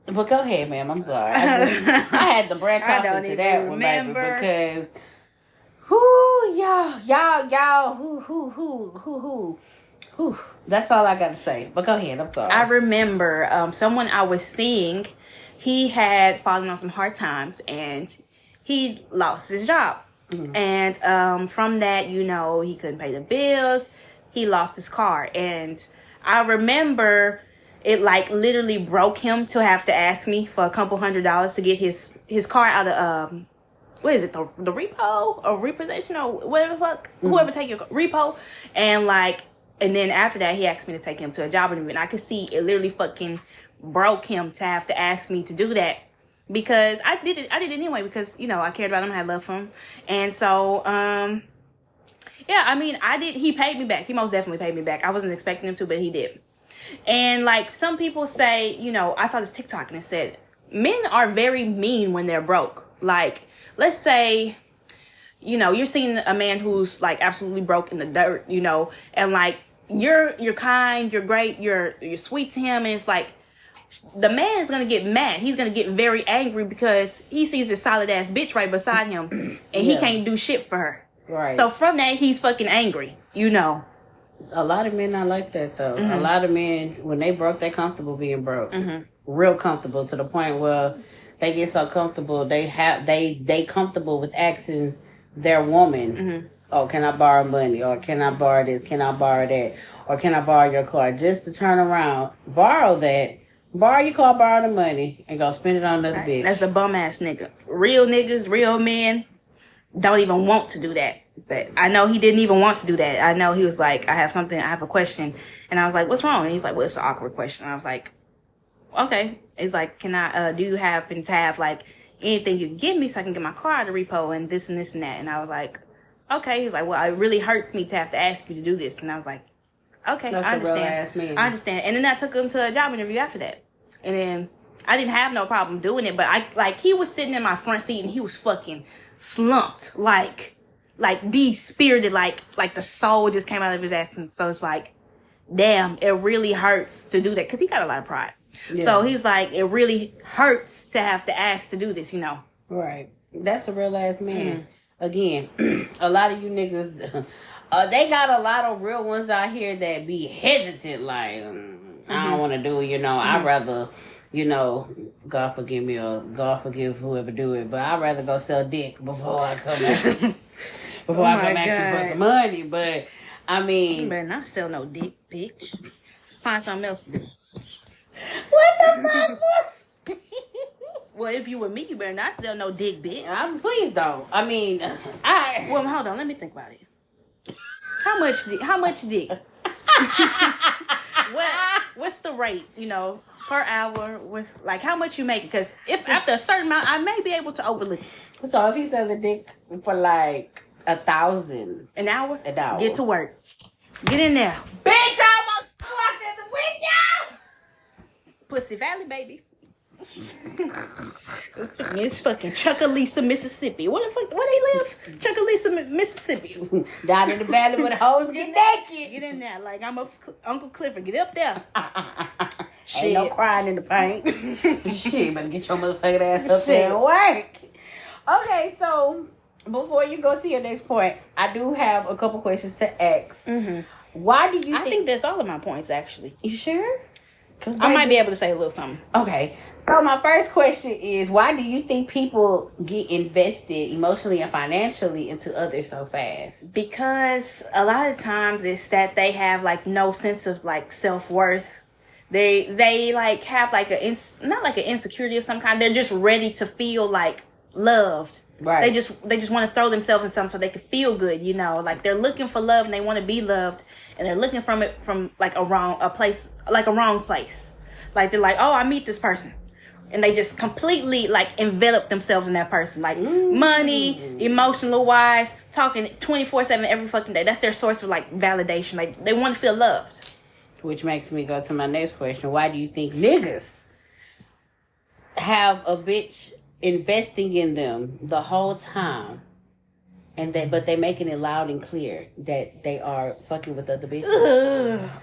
But go ahead, ma'am. I'm sorry. I had to branch I off don't into even that one, baby, remember. because whoo. That's all I got to say. But go ahead. I'm sorry. I remember someone I was seeing, he had fallen on some hard times and he lost his job. And from that, you know, he couldn't pay the bills. He lost his car. And I remember it like literally broke him to have to ask me for a couple $100s to get his car out of what is it, the repo or repossession or whatever the fuck, whoever take your repo. And then after that he asked me to take him to a job interview, and I could see it literally fucking broke him to have to ask me to do that, because I did it anyway, because, you know, I cared about him, I had love for him. And so yeah, I mean, he paid me back. He most definitely paid me back. I wasn't expecting him to, but he did. And like some people say, you know, I saw this TikTok and it said men are very mean when they're broke. Like, let's say, you know, you're seeing a man who's like absolutely broke in the dirt, you know, and like you're kind, you're great, you're sweet to him, and it's like the man is gonna get mad. He's gonna get very angry because he sees this solid ass bitch right beside him, and he can't do shit for her. Right. So from that, he's fucking angry, you know. A lot of men not like that though. A lot of men, when they broke, they comfortable being broke, real comfortable, to the point where they get so comfortable they comfortable with asking their woman, "Oh, can I borrow money? Or can I borrow this? Can I borrow that? Or can I borrow your car?" Just to turn around, borrow your car, borrow the money, and go spend it on another bitch. That's a bum ass nigga. Real niggas, real men don't even want to do that. But I know he didn't even want to do that. I know he was like, I have a question. And I was like, what's wrong? And he's like, well, it's an awkward question. And I was like, okay. It's like, can I, do you happen to have like anything you can give me so I can get my car out of the repo and this and this and that? And I was like, okay. He was like, well, it really hurts me to have to ask you to do this. And I was like, okay, That's I understand. a real ass man. I understand. And then I took him to a job interview after that. And then I didn't have no problem doing it, but he was sitting in my front seat and he was fucking slumped, like de-spirited, like the soul just came out of his ass. And so it's like, damn, it really hurts to do that, because he got a lot of pride. Yeah. So he's like, it really hurts to have to ask to do this, you know. Right. That's a real ass man. Again, a lot of you niggas, they got a lot of real ones out here that be hesitant, like, I don't want to do it, you know. I'd rather, you know, God forgive me or God forgive whoever do it, but I'd rather go sell dick before I come back. Before I come back to for some money. But I mean, you better not sell no dick, bitch. Find something else to do. What the fuck? Well, if you were me, you better not sell no dick, bitch. Please don't. I mean, well, hold on, let me think about it. How much dick? What's the rate, you know, per hour? What's like how much you make? Because if after a certain amount, I may be able to overlook it. So if he sells a dick for like 1,000 an hour, get to work. Get in there, bitch! I almost flew out there the window. Pussy Valley, baby. It's fucking Chuckalisa, Mississippi. Where they live? Chuckalisa, Mississippi. Down in the valley where the hoes get naked. Get in there like I'm Uncle Clifford. Get up there. Ain't no crying in the paint. Shit, better get your motherfucking ass up there and work. Okay, so before you go to your next point, I do have a couple questions to ask. Why do you I think that's all of my points, actually. You sure? I might be able to say a little something. Okay. So my first question is, why do you think people get invested emotionally and financially into others so fast? Because a lot of times it's that they have like no sense of like self-worth. They like have like not like an insecurity of some kind. They're just ready to feel like loved. Right. They just want to throw themselves in something so they can feel good, you know. Like they're looking for love and they want to be loved, and they're looking from like a wrong place. Like they're like, oh, I meet this person. And they just completely like envelop themselves in that person. Like money, emotional wise, talking 24/7 every fucking day. That's their source of like validation. Like they want to feel loved. Which makes me go to my next question. Why do you think niggas have a bitch investing in them the whole time, but they making it loud and clear that they are fucking with other bitches?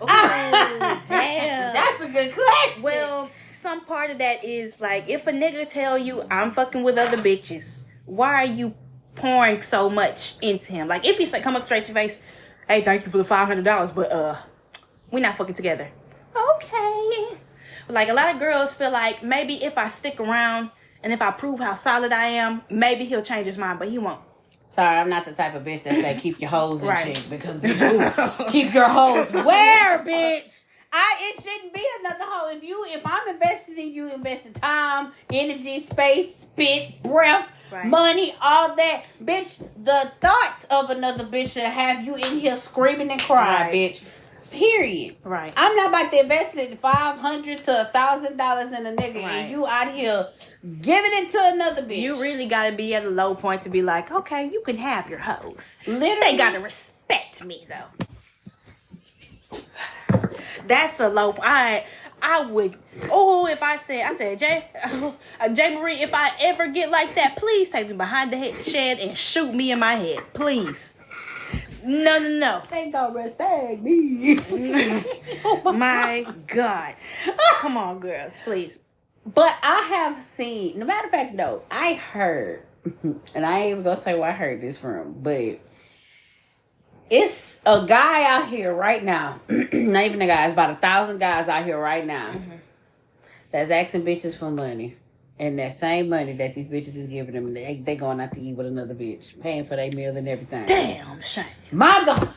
Oh, damn. That's a good question. Well, some part of that is like, if a nigga tell you I'm fucking with other bitches, why are you pouring so much into him? Like if he say, come up straight to your face, hey, thank you for the $500, but we're not fucking together. Okay. Like a lot of girls feel like maybe if I stick around and if I prove how solid I am, maybe he'll change his mind, but he won't. Sorry, I'm not the type of bitch that say keep your hoes in Right. check, because bitch, ooh, keep your hoes where, bitch? It shouldn't be another hoe. If I'm invested in you, invested time, energy, space, spit, breath, Right. money, all that, bitch. The thoughts of another bitch should have you in here screaming and crying, Right. bitch. Period. Right. I'm not about to invest $500 to $1,000 in a nigga, Right. and you out here giving it to another bitch. You really gotta be at a low point to be like, okay, you can have your hoes. Literally. They gotta respect me though. That's a low. I would. Oh, if I said JayMariee, if I ever get like that, please take me behind the shed and shoot me in my head, please. No. They don't respect me. My God. Come on, girls, please. But I have seen, no matter of fact, no, I heard, and I ain't even gonna say where I heard this from, but it's a guy out here right now, not even a guy, it's about 1,000 guys out here right now that's asking bitches for money. And that same money that these bitches is giving them, they going out to eat with another bitch, paying for their meal and everything. Damn shame. My God.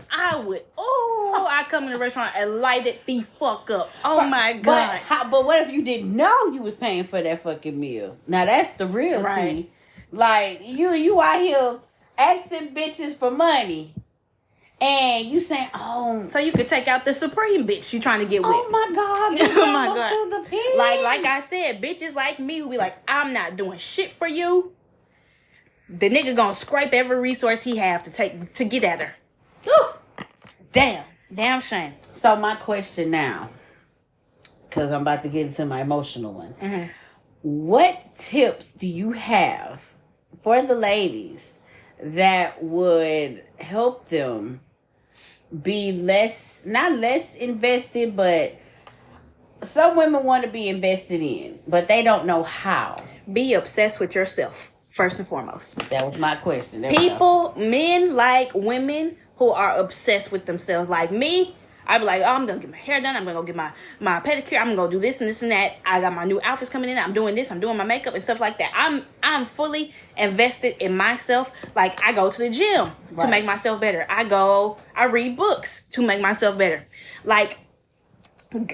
I would. Oh, I come in the restaurant and light it the fuck up. Oh my God. But what if you didn't know you was paying for that fucking meal? Now that's the real Right. tea. Like you out here asking bitches for money, and you saying, "Oh, So you could take out the supreme bitch you trying to get with. oh my God, Oh my God. through the pin." Like I said, bitches like me who be like, I'm not doing shit for you. The nigga gonna scrape every resource he have to get at her. Whew. Damn shame. So my question now, because I'm about to get into my emotional one. Mm-hmm. What tips do you have for the ladies that would help them be not less invested, but some women want to be invested in, but they don't know how? Be obsessed with yourself, first and foremost. That was my question. There we go. People, men like women who are obsessed with themselves. Like me, I'd be like, oh, I'm gonna get my hair done, I'm gonna go get my pedicure, I'm gonna go do this and that. I got my new outfits coming in, I'm doing this, I'm doing my makeup and stuff like that. I'm fully invested in myself. Like I go to the gym to make myself better. I read books to make myself better. Like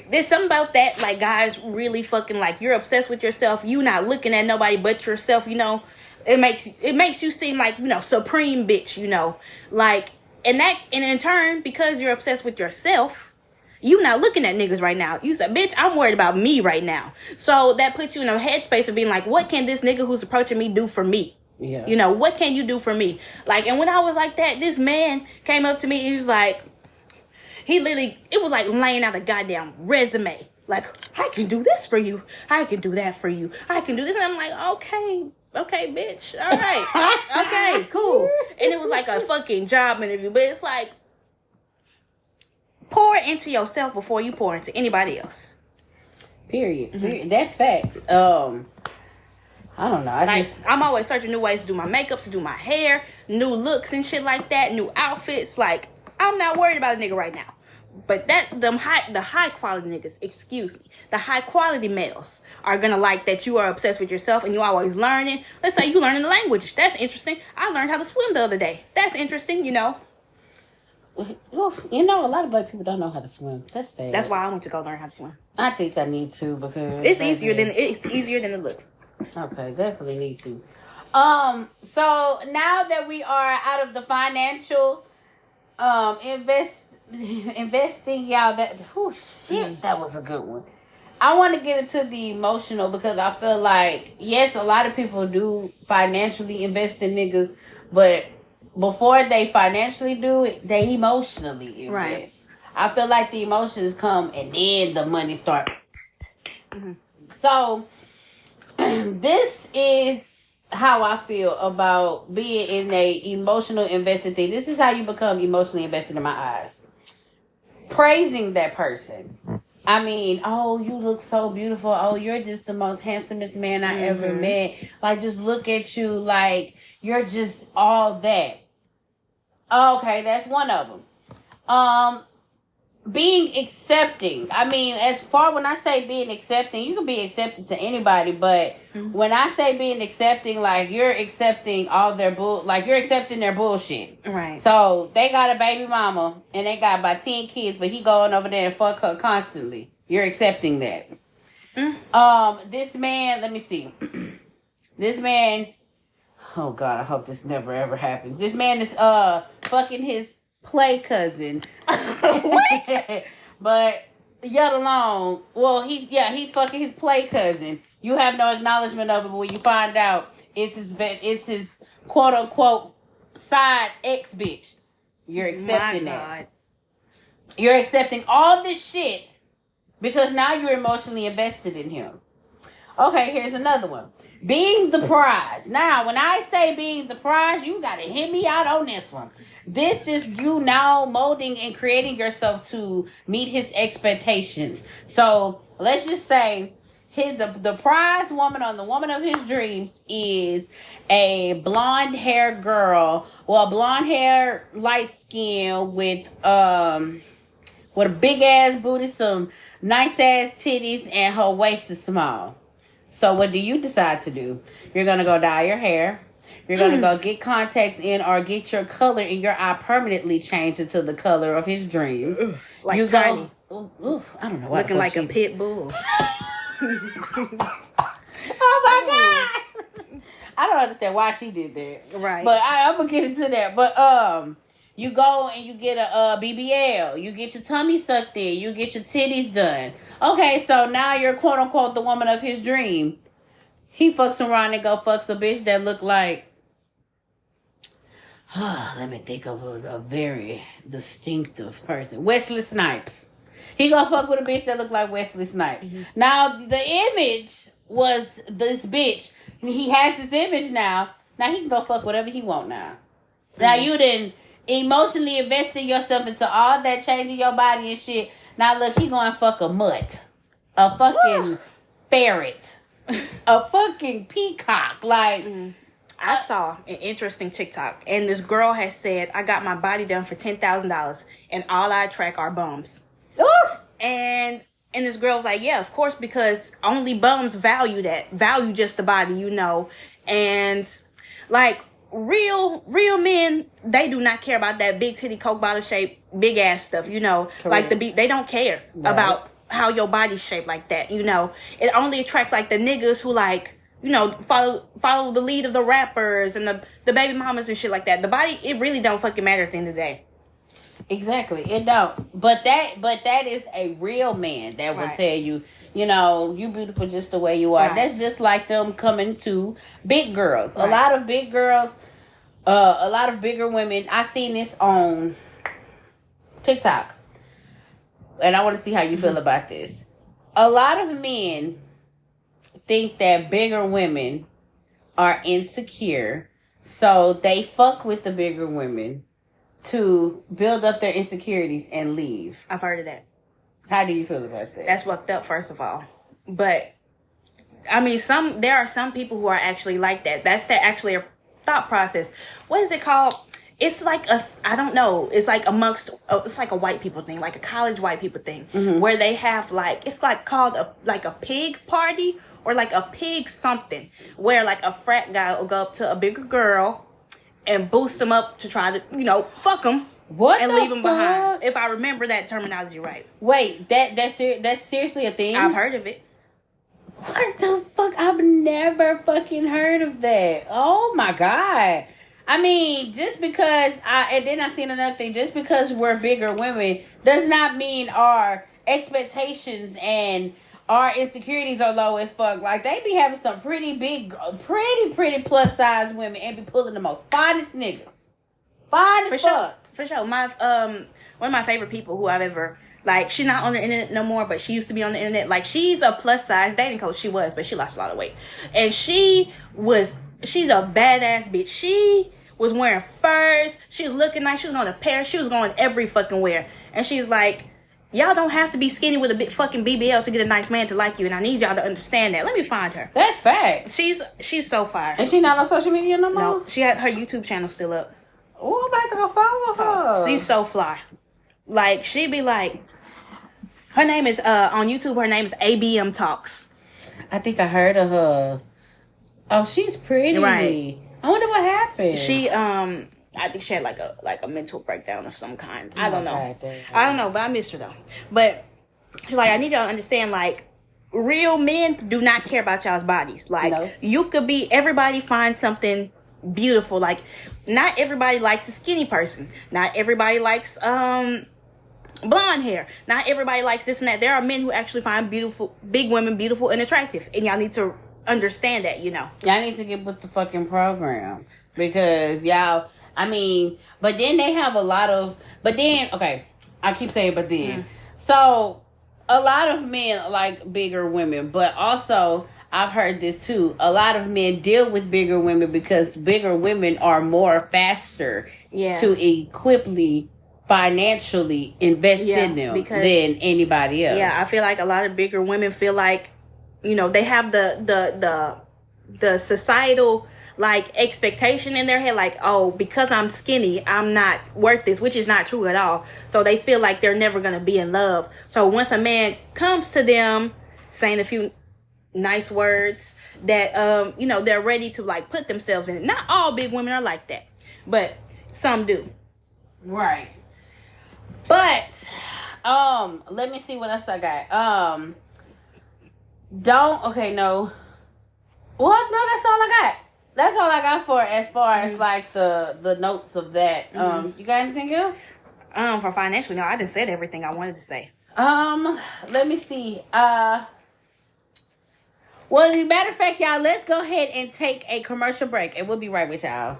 there's something about that, like guys really fucking like, you're obsessed with yourself, you not looking at nobody but yourself, you know. It makes you seem like, you know, supreme bitch, you know. Like and in turn, because you're obsessed with yourself, you not looking at niggas right now. You said, bitch, I'm worried about me right now. So that puts you in a headspace of being like, what can this nigga who's approaching me do for me? Yeah. You know, what can you do for me? Like, and when I was like that, this man came up to me, he was like, it was like laying out a goddamn resume. Like, I can do this for you. I can do that for you. I can do this. And I'm like, okay, bitch. All right. Okay, cool. And it was like a fucking job interview. But it's like, pour into yourself before you pour into anybody else. Period. Mm-hmm. That's facts. I don't know. I'm always searching new ways to do my makeup, to do my hair, new looks and shit like that, new outfits. Like, I'm not worried about a nigga right now. But the high quality niggas, excuse me, the high quality males are gonna like that you are obsessed with yourself and you always learning. Let's say you learning the language. That's interesting. I learned how to swim the other day. That's interesting, you know. Well, you know, a lot of black people don't know how to swim. That's sad. That's why I want to go learn how to swim. I think I need to, because It's easier than it looks. Okay, definitely need to. So now that we are out of the financial investing, y'all, that that was a good one. I want to get into the emotional because I feel like, yes, a lot of people do financially invest in niggas, but before they financially do it, they emotionally invest. Right. I feel like the emotions come and then the money start. Mm-hmm. So, this is how I feel about being in a emotional invested thing. This is how you become emotionally invested in my eyes. Praising that person. I mean, oh, you look so beautiful. Oh, you're just the most handsomest man I ever met. Like, just look at you. Like, you're just all that. Okay, that's one of them. Being accepting. I mean, as far when I say being accepting, you can be accepting to anybody, but when I say being accepting, like you're accepting all their like you're accepting their bullshit. Right. So they got a baby mama and they got about 10 kids, but he going over there and fuck her constantly. You're accepting that. This man, let me see. This man, oh God, I hope this never ever happens. This man is fucking his play cousin. What? But yet alone, well, he's fucking his play cousin. You have no acknowledgement of it, but when you find out it's his quote unquote side ex bitch, you're accepting that. You're accepting all this shit because now you're emotionally invested in him. Okay, here's another one. Being the prize. Now, when I say being the prize, you got to hit me out on this one. This is you now molding and creating yourself to meet his expectations. So, let's just say the prize woman on the woman of his dreams is a blonde hair girl. Well, blonde hair, light skin with a big ass booty, some nice ass titties, and her waist is small. So what do you decide to do? You're going to go dye your hair. You're going to go get contacts in or get your color in your eye permanently changed into the color of his dreams. Like you Tiny. I don't know why. Looking like a pit bull. Oh my God. I don't understand why she did that. Right. But I'm going to get into that. But you go and you get a BBL. You get your tummy sucked in. You get your titties done. Okay, so now you're quote unquote the woman of his dream. He fucks around and go fucks a bitch that look like. Let me think of a very distinctive person. Wesley Snipes. He gonna fuck with a bitch that look like Wesley Snipes. Mm-hmm. Now the image was this bitch. He has this image now. Now he can go fuck whatever he want now. Mm-hmm. Now you didn't emotionally investing yourself into all that, changing your body and shit. Now look, he gonna fuck a mutt, a fucking ferret, a fucking peacock. Like I saw an interesting TikTok, and this girl has said, "I got my body done for $10,000, and all I track are bums." And this girl was like, "Yeah, of course, because only bums value just the body, you know." And like real men, they do not care about that big titty Coke bottle shape, big ass stuff, you know. Correct. Like they don't care about how your body's shaped like that, you know. It only attracts like the niggas who like, you know, follow the lead of the rappers and the baby mamas and shit like that. The body, it really don't fucking matter at the end of the day. Exactly, it don't. But that is a real man that will tell you, you know, you beautiful just the way you are. Right. That's just like them coming to big girls. Right. A lot of big girls, a lot of bigger women. I seen this on TikTok, and I want to see how you feel about this. A lot of men think that bigger women are insecure, so they fuck with the bigger women to build up their insecurities and leave. I've heard of that. How do you feel about that? That's fucked up, first of all. But I mean, there are some people who are actually like that. That's actually a thought process. What is it called? It's like I don't know. It's like it's like a white people thing, like a college white people thing, where they have like, it's like called a pig party or like a pig something, where like a frat guy will go up to a bigger girl and boost them up to try to, you know, fuck them. What and the leave them fuck? behind. If I remember that terminology right. Wait, that's seriously a thing? I've heard of it. What the fuck? I've never fucking heard of that. Oh my God. I mean, just because and then I seen another thing, just because we're bigger women does not mean our expectations and our insecurities are low as fuck. Like, they be having some pretty big, pretty plus size women and be pulling the most finest niggas. Fine as fuck. For sure. My one of my favorite people who I've ever, like, she's not on the internet no more, but she used to be on the internet. Like, she's a plus size dating coach. She was, but she lost a lot of weight. And she's a badass bitch. She was wearing furs. She was looking nice. She was on a pair. She was going every fucking where. And she's like, y'all don't have to be skinny with a big fucking BBL to get a nice man to like you. And I need y'all to understand that. Let me find her. That's fact. She's so fire. Is she not on social media no more? No, she had her YouTube channel still up. Oh, I'm about to go follow her. She's so fly. Like, she be like, her name is, on YouTube, her name is ABM Talks. I think I heard of her. Oh, she's pretty. Right. I wonder what happened. She, I think she had like a mental breakdown of some kind. I don't know. God, I don't know, but I miss her though. But, like, I need y'all to understand, like, real men do not care about y'all's bodies. Like, you could be, everybody finds something beautiful. Like, not everybody likes a skinny person. Not everybody likes blonde hair. Not everybody likes this and that. There are men who actually find beautiful, big women beautiful and attractive, and y'all need to understand that. Y'all need to get with the fucking program, because y'all, I mean, but then they have a lot of, but then, okay, I keep saying but then, so a lot of men like bigger women, but also I've heard this too. A lot of men deal with bigger women because bigger women are more faster to equiply financially invest in them than anybody else. Yeah, I feel like a lot of bigger women feel like, they have the societal like expectation in their head, like, oh, because I'm skinny, I'm not worth this, which is not true at all. So they feel like they're never gonna be in love. So once a man comes to them saying a few nice words that they're ready to like put themselves in it. Not all big women are like that, but some do. Right. But let me see what else I got. No. Well, no, that's all I got. That's all I got for as far as like the notes of that. You got anything else? For financially, no, I done said everything I wanted to say. Let me see. Well, as a matter of fact, y'all, let's go ahead and take a commercial break, and we'll be right with y'all.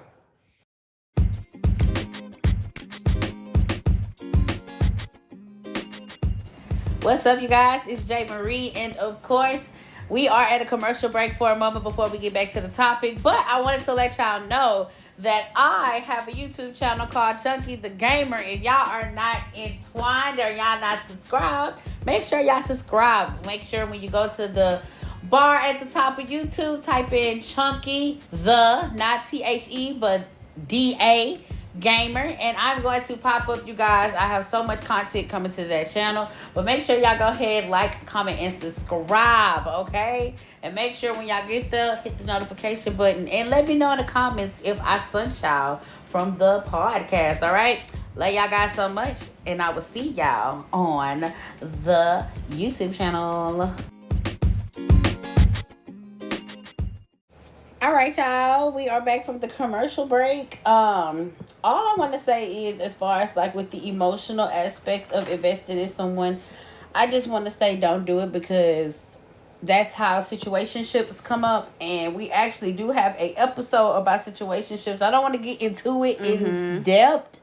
What's up, you guys? It's JayMariee, and of course, we are at a commercial break for a moment before we get back to the topic. But I wanted to let y'all know that I have a YouTube channel called Chunky the Gamer. If y'all are not entwined or y'all not subscribed, make sure y'all subscribe. Make sure when you go to the bar at the top of YouTube, type in Chunky the, not THE, but DA Gamer, and I'm going to pop up, you guys. I have so much content coming to that channel, but make sure y'all go ahead, like, comment, and subscribe, okay? And make sure when y'all get there, hit the notification button, and let me know in the comments if I sent y'all from the podcast, all right? Love y'all guys so much, and I will see y'all on the YouTube channel. All right, y'all, we are back from the commercial break. All I want to say is, as far as like with the emotional aspect of investing in someone, I just want to say don't do it, because that's how situationships come up, and we actually do have a episode about situationships. I don't want to get into it in depth,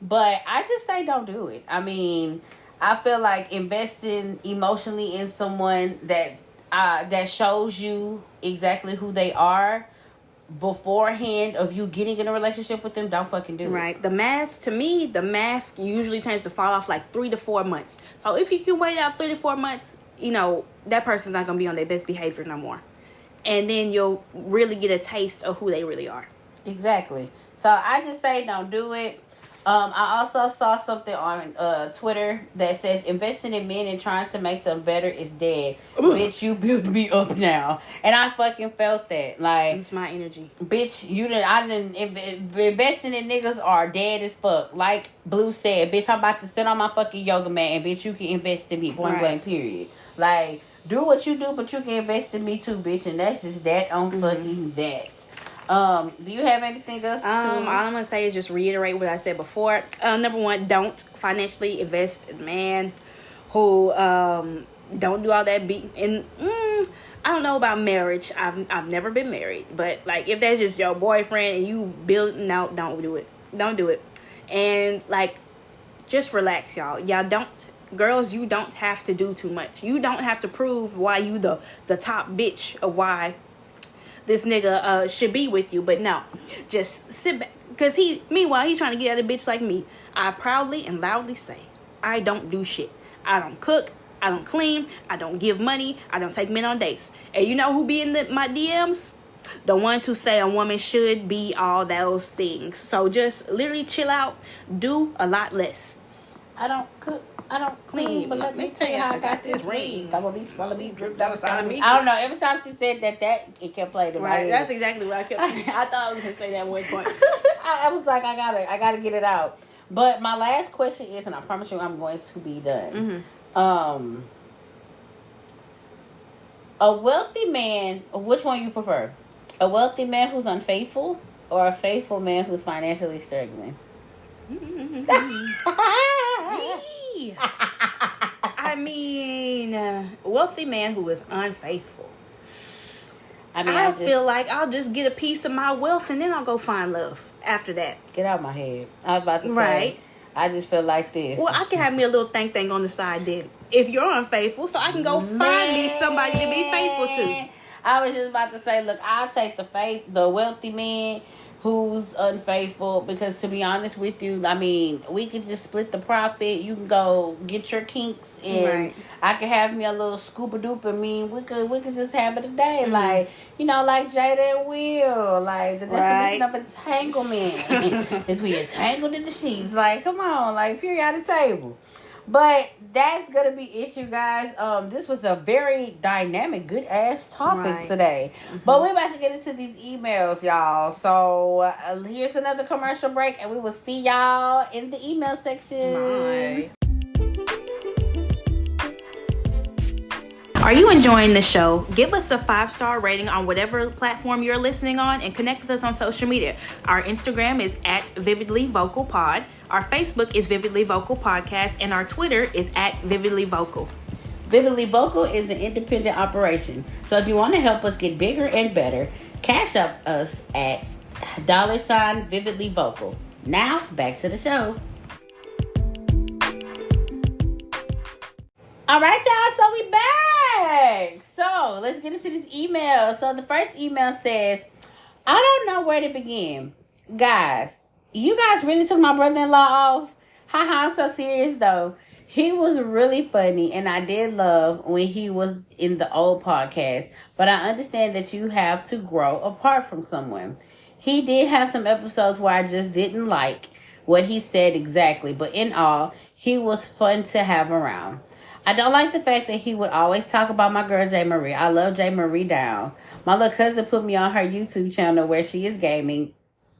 but I just say don't do it. I mean, I feel like investing emotionally in someone that shows you exactly who they are beforehand of you getting in a relationship with them, don't fucking do it. Right. The mask usually tends to fall off like 3 to 4 months. So if you can wait out 3 to 4 months, that person's not going to be on their best behavior no more. And then you'll really get a taste of who they really are. Exactly. So I just say don't do it. I also saw something on Twitter that says investing in men and trying to make them better is dead. Bitch, you built me up now, and I fucking felt that. Like, it's my energy. Bitch, investing in niggas are dead as fuck. Like Blue said, bitch, I'm about to sit on my fucking yoga mat, and bitch, you can invest in me. Point blank. Period. Like, do what you do, but you can invest in me too, bitch, and that's just that on fucking that. Do you have anything else? All I'm gonna say is just reiterate what I said before. Number one, don't financially invest in a man who Don't do all that and I don't know about marriage. I've never been married, but like if that's just your boyfriend and you build, no, don't do it. Don't do it. And like, just relax, y'all. Girls, you don't have to do too much. You don't have to prove why you the top bitch of why this nigga should be with you. But no, just sit back. Because meanwhile, he's trying to get at a bitch like me. I proudly and loudly say, I don't do shit. I don't cook. I don't clean. I don't give money. I don't take men on dates. And you know who be in my DMs? The ones who say a woman should be all those things. So just literally chill out. Do a lot less. I don't cook. I don't clean, but let me tell you how I got this ring. Some of these swallow me, drip down the side of me. I don't know. Every time she said that it kept playing in my head. That's exactly what I kept. I thought I was gonna say that one point. I was like, I gotta get it out. But my last question is, and I promise you, I'm going to be done. Mm-hmm. A wealthy man. Which one you prefer? A wealthy man who's unfaithful, or a faithful man who's financially struggling? I mean, wealthy man who is unfaithful. I feel like I'll just get a piece of my wealth and then I'll go find love after that. Get out of my head. I was about to say. Right. I just feel like this. Well, I can have me a little thing on the side then. If you're unfaithful, so I can go find me somebody to be faithful to. I was just about to say, look, I'll take the wealthy man who's unfaithful, because to be honest with you, I mean, we could just split the profit. You can go get your kinks, and I can have me a little scuba doop. I mean, we could just have it a day, like, you know, like Jada and Will, like the definition of entanglement is we entangled in the sheets. Like, come on, like periodic table. But that's gonna be it, you guys. This was a very dynamic, good ass topic today. But we're about to get into these emails, y'all. So here's another commercial break, and we will see y'all in the email section. Bye. Are you enjoying the show? Give us a 5-star rating on whatever platform you're listening on, and connect with us on social media. Our Instagram is @VividlyVocalPod. Our Facebook is Vividly Vocal Podcast, and our Twitter is @VividlyVocal. Vividly Vocal is an independent operation. So if you want to help us get bigger and better, cash up us at $VividlyVocal. Now, back to the show. All right, y'all, so we back. So let's get into this email. So the first email says, I don't know where to begin. Guys, you guys really took my brother-in-law off? Haha, I'm so serious though. He was really funny, and I did love when he was in the old podcast. But I understand that you have to grow apart from someone. He did have some episodes where I just didn't like what he said exactly. But in all, he was fun to have around. I don't like the fact that he would always talk about my girl JayMariee. I love JayMariee down. My little cousin put me on her YouTube channel where she is gaming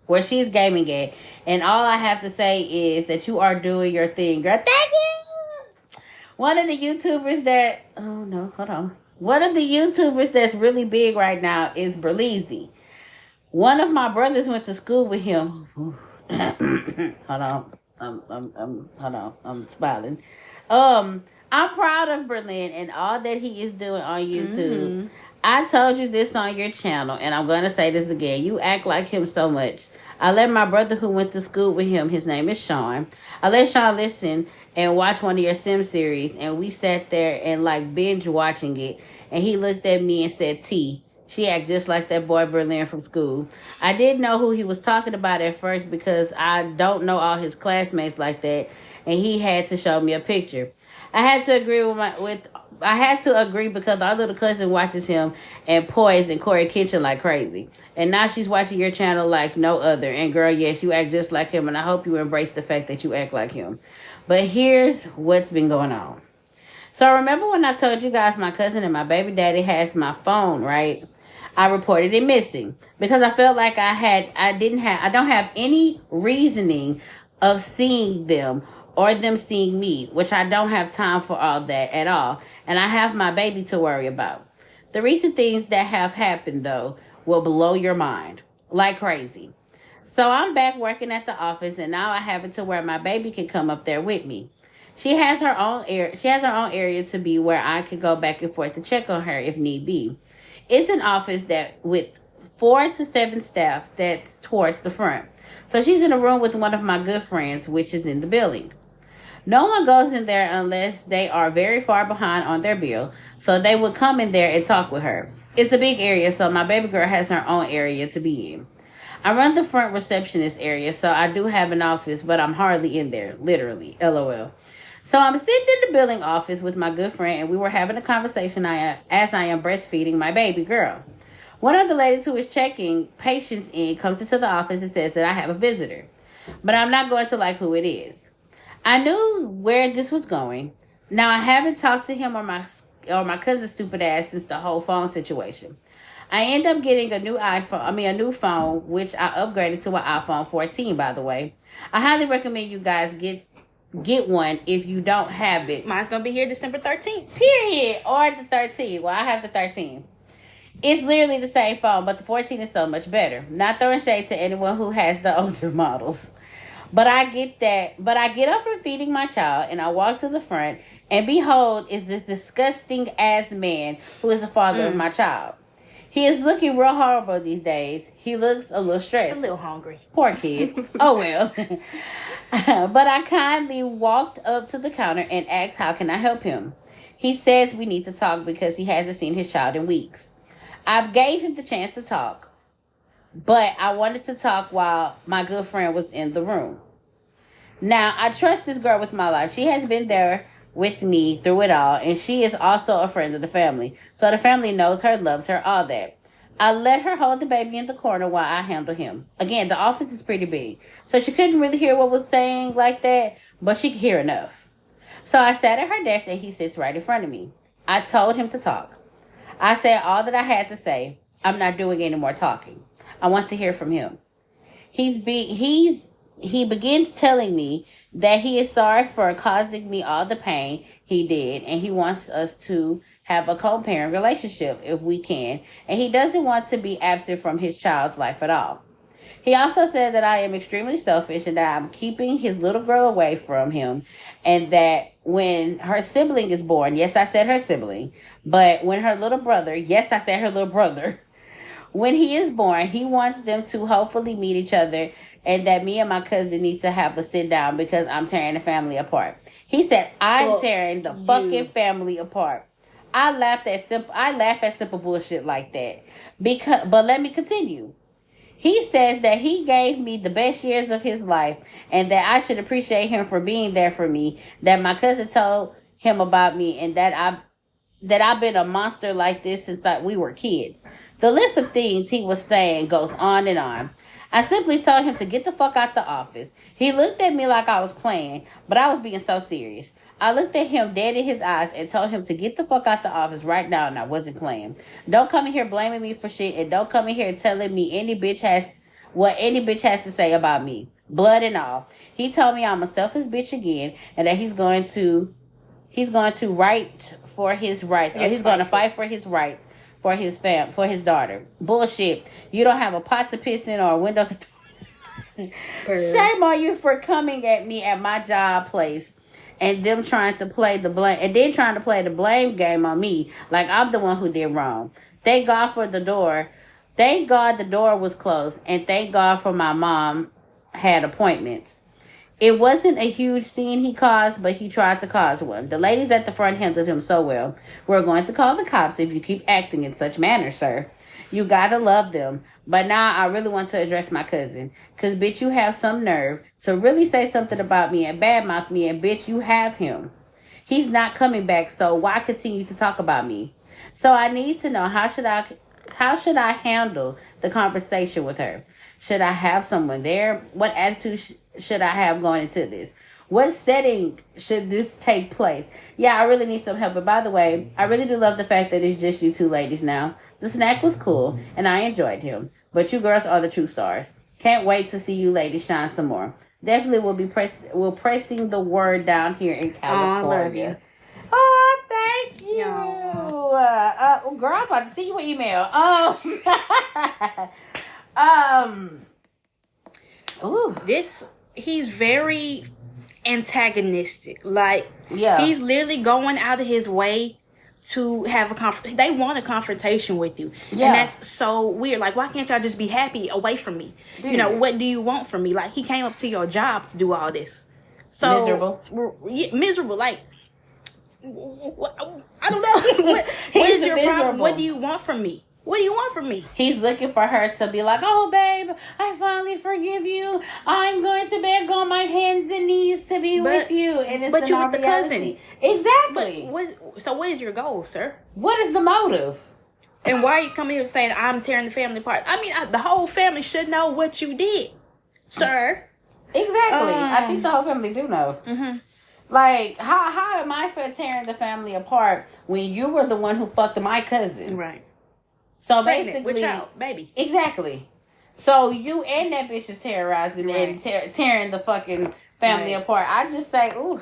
at. And all I have to say is that you are doing your thing, girl. Thank you. One of the YouTubers that's really big right now is Berleezy. One of my brothers went to school with him. Hold on. I'm smiling. I'm proud of Berlin and all that he is doing on YouTube. I told you this on your channel, and I'm going to say this again. You act like him so much. I let my brother who went to school with him, his name is Sean. I let Sean listen and watch one of your Sim series, and we sat there and like binge watching it. And he looked at me and said, T, she act just like that boy Berlin from school. I didn't know who he was talking about at first because I don't know all his classmates like that, and he had to show me a picture. I had to agree because our little cousin watches him and Poise and Corey Kitchen like crazy. And now she's watching your channel like no other. And girl, yes, you act just like him, and I hope you embrace the fact that you act like him. But here's what's been going on. So remember when I told you guys my cousin and my baby daddy has my phone, right? I reported it missing because I felt like I don't have any reasoning of seeing them or them seeing me, which I don't have time for all that at all. And I have my baby to worry about. The recent things that have happened, though, will blow your mind like crazy. So I'm back working at the office, and now I have it to where my baby can come up there with me. She has her own area to be where I could go back and forth to check on her if need be. It's an office that with 4 to 7 staff that's towards the front. So she's in a room with one of my good friends, which is in the building. No one goes in there unless they are very far behind on their bill. So they would come in there and talk with her. It's a big area, so my baby girl has her own area to be in. I run the front receptionist area, so I do have an office, but I'm hardly in there, literally, LOL. So I'm sitting in the billing office with my good friend, and we were having a conversation as I am breastfeeding my baby girl. One of the ladies who is checking patients in comes into the office and says that I have a visitor, but I'm not going to like who it is. I knew where this was going. Now, I haven't talked to him or my cousin's stupid ass since the whole phone situation. I end up getting a new phone, which I upgraded to an iPhone 14, by the way. I highly recommend you guys get one if you don't have it. Mine's going to be here December 13th. Period. Or the 13th. Well, I have the 13th. It's literally the same phone, but the 14 is so much better. Not throwing shade to anyone who has the older models. But I get that. But I get up from feeding my child, and I walk to the front, and behold, is this disgusting ass man who is the father of my child. He is looking real horrible these days. He looks a little stressed. A little hungry. Poor kid. Oh, well. But I kindly walked up to the counter and asked, how can I help him? He says we need to talk because he hasn't seen his child in weeks. I've gave him the chance to talk, but I wanted to talk while my good friend was in the room. Now, I trust this girl with my life. She has been there with me through it all, and she is also a friend of the family. So the family knows her, loves her, all that. I let her hold the baby in the corner while I handle him. Again, the office is pretty big, so she couldn't really hear what was saying like that, but she could hear enough. So I sat at her desk, and he sits right in front of me. I told him to talk. I said all that I had to say. I'm not doing any more talking. I want to hear from him. He begins telling me that he is sorry for causing me all the pain he did, and he wants us to have a co-parent relationship if we can, and he doesn't want to be absent from his child's life at all. He also said that I am extremely selfish and that I'm keeping his little girl away from him, and that when her sibling is born, yes, I said her sibling, but when her little brother, yes, I said her little brother, when he is born, he wants them to hopefully meet each other, and that me and my cousin need to have a sit down because I'm tearing the family apart. He said, I'm tearing the fucking family apart. I laugh at simple bullshit like that. But let me continue. He says that he gave me the best years of his life and that I should appreciate him for being there for me, that my cousin told him about me, and that I've been a monster like this since we were kids. The list of things he was saying goes on and on. I simply told him to get the fuck out the office. He looked at me like I was playing, but I was being so serious. I looked at him dead in his eyes and told him to get the fuck out the office right now, and I wasn't playing. Don't come in here blaming me for shit, and don't come in here telling me any bitch has to say about me. Blood and all. He told me I'm a selfish bitch again, and that he's going to fight for his rights. Or he's going to fight for his rights for his daughter. Bullshit. You don't have a pot to piss in or a window to Shame on you for coming at me at my job place and them trying to play the blame game on me like I'm the one who did wrong. Thank God for the door. Thank God the door was closed, and thank God for my mom had appointments. It wasn't a huge scene he caused, but he tried to cause one. The ladies at the front handled him so well. We're going to call the cops if you keep acting in such manner, sir. You gotta love them. But now I really want to address my cousin. Because, bitch, you have some nerve to really say something about me and badmouth me, and, bitch, you have him. He's not coming back, so why continue to talk about me? So I need to know, how should I handle the conversation with her? Should I have someone there? What attitude should I have going into this? What setting should this take place? Yeah, I really need some help. But by the way, I really do love the fact that it's just you two ladies now. The snack was cool, and I enjoyed him. But you girls are the true stars. Can't wait to see you ladies shine some more. Definitely will pressing the word down here in California. Oh, thank you. Girl, I'm about to see you an email. He's very antagonistic. Like, Yeah. he's literally going out of his way to have they want a confrontation with you. Yeah. And that's so weird. Like, why can't y'all just be happy away from me? You know, what do you want from me? Like, he came up to your job to do all this. So miserable. Yeah, miserable. Like, I don't know. what is your problem? What do you want from me? What do you want from me? He's looking for her to be like, oh, babe, I finally forgive you. I'm going to beg on my hands and knees to be with you. And it's you with the cousin. Exactly. So what is your goal, sir? What is the motive? And why are you coming here saying I'm tearing the family apart? I mean, the whole family should know what you did, sir. Exactly. I think the whole family do know. Mm-hmm. Like, how am I for tearing the family apart when you were the one who fucked my cousin? Right. So Pregnant basically, with child, baby. Exactly. So you and that bitch is terrorizing and tearing the fucking family apart. I just say, ooh.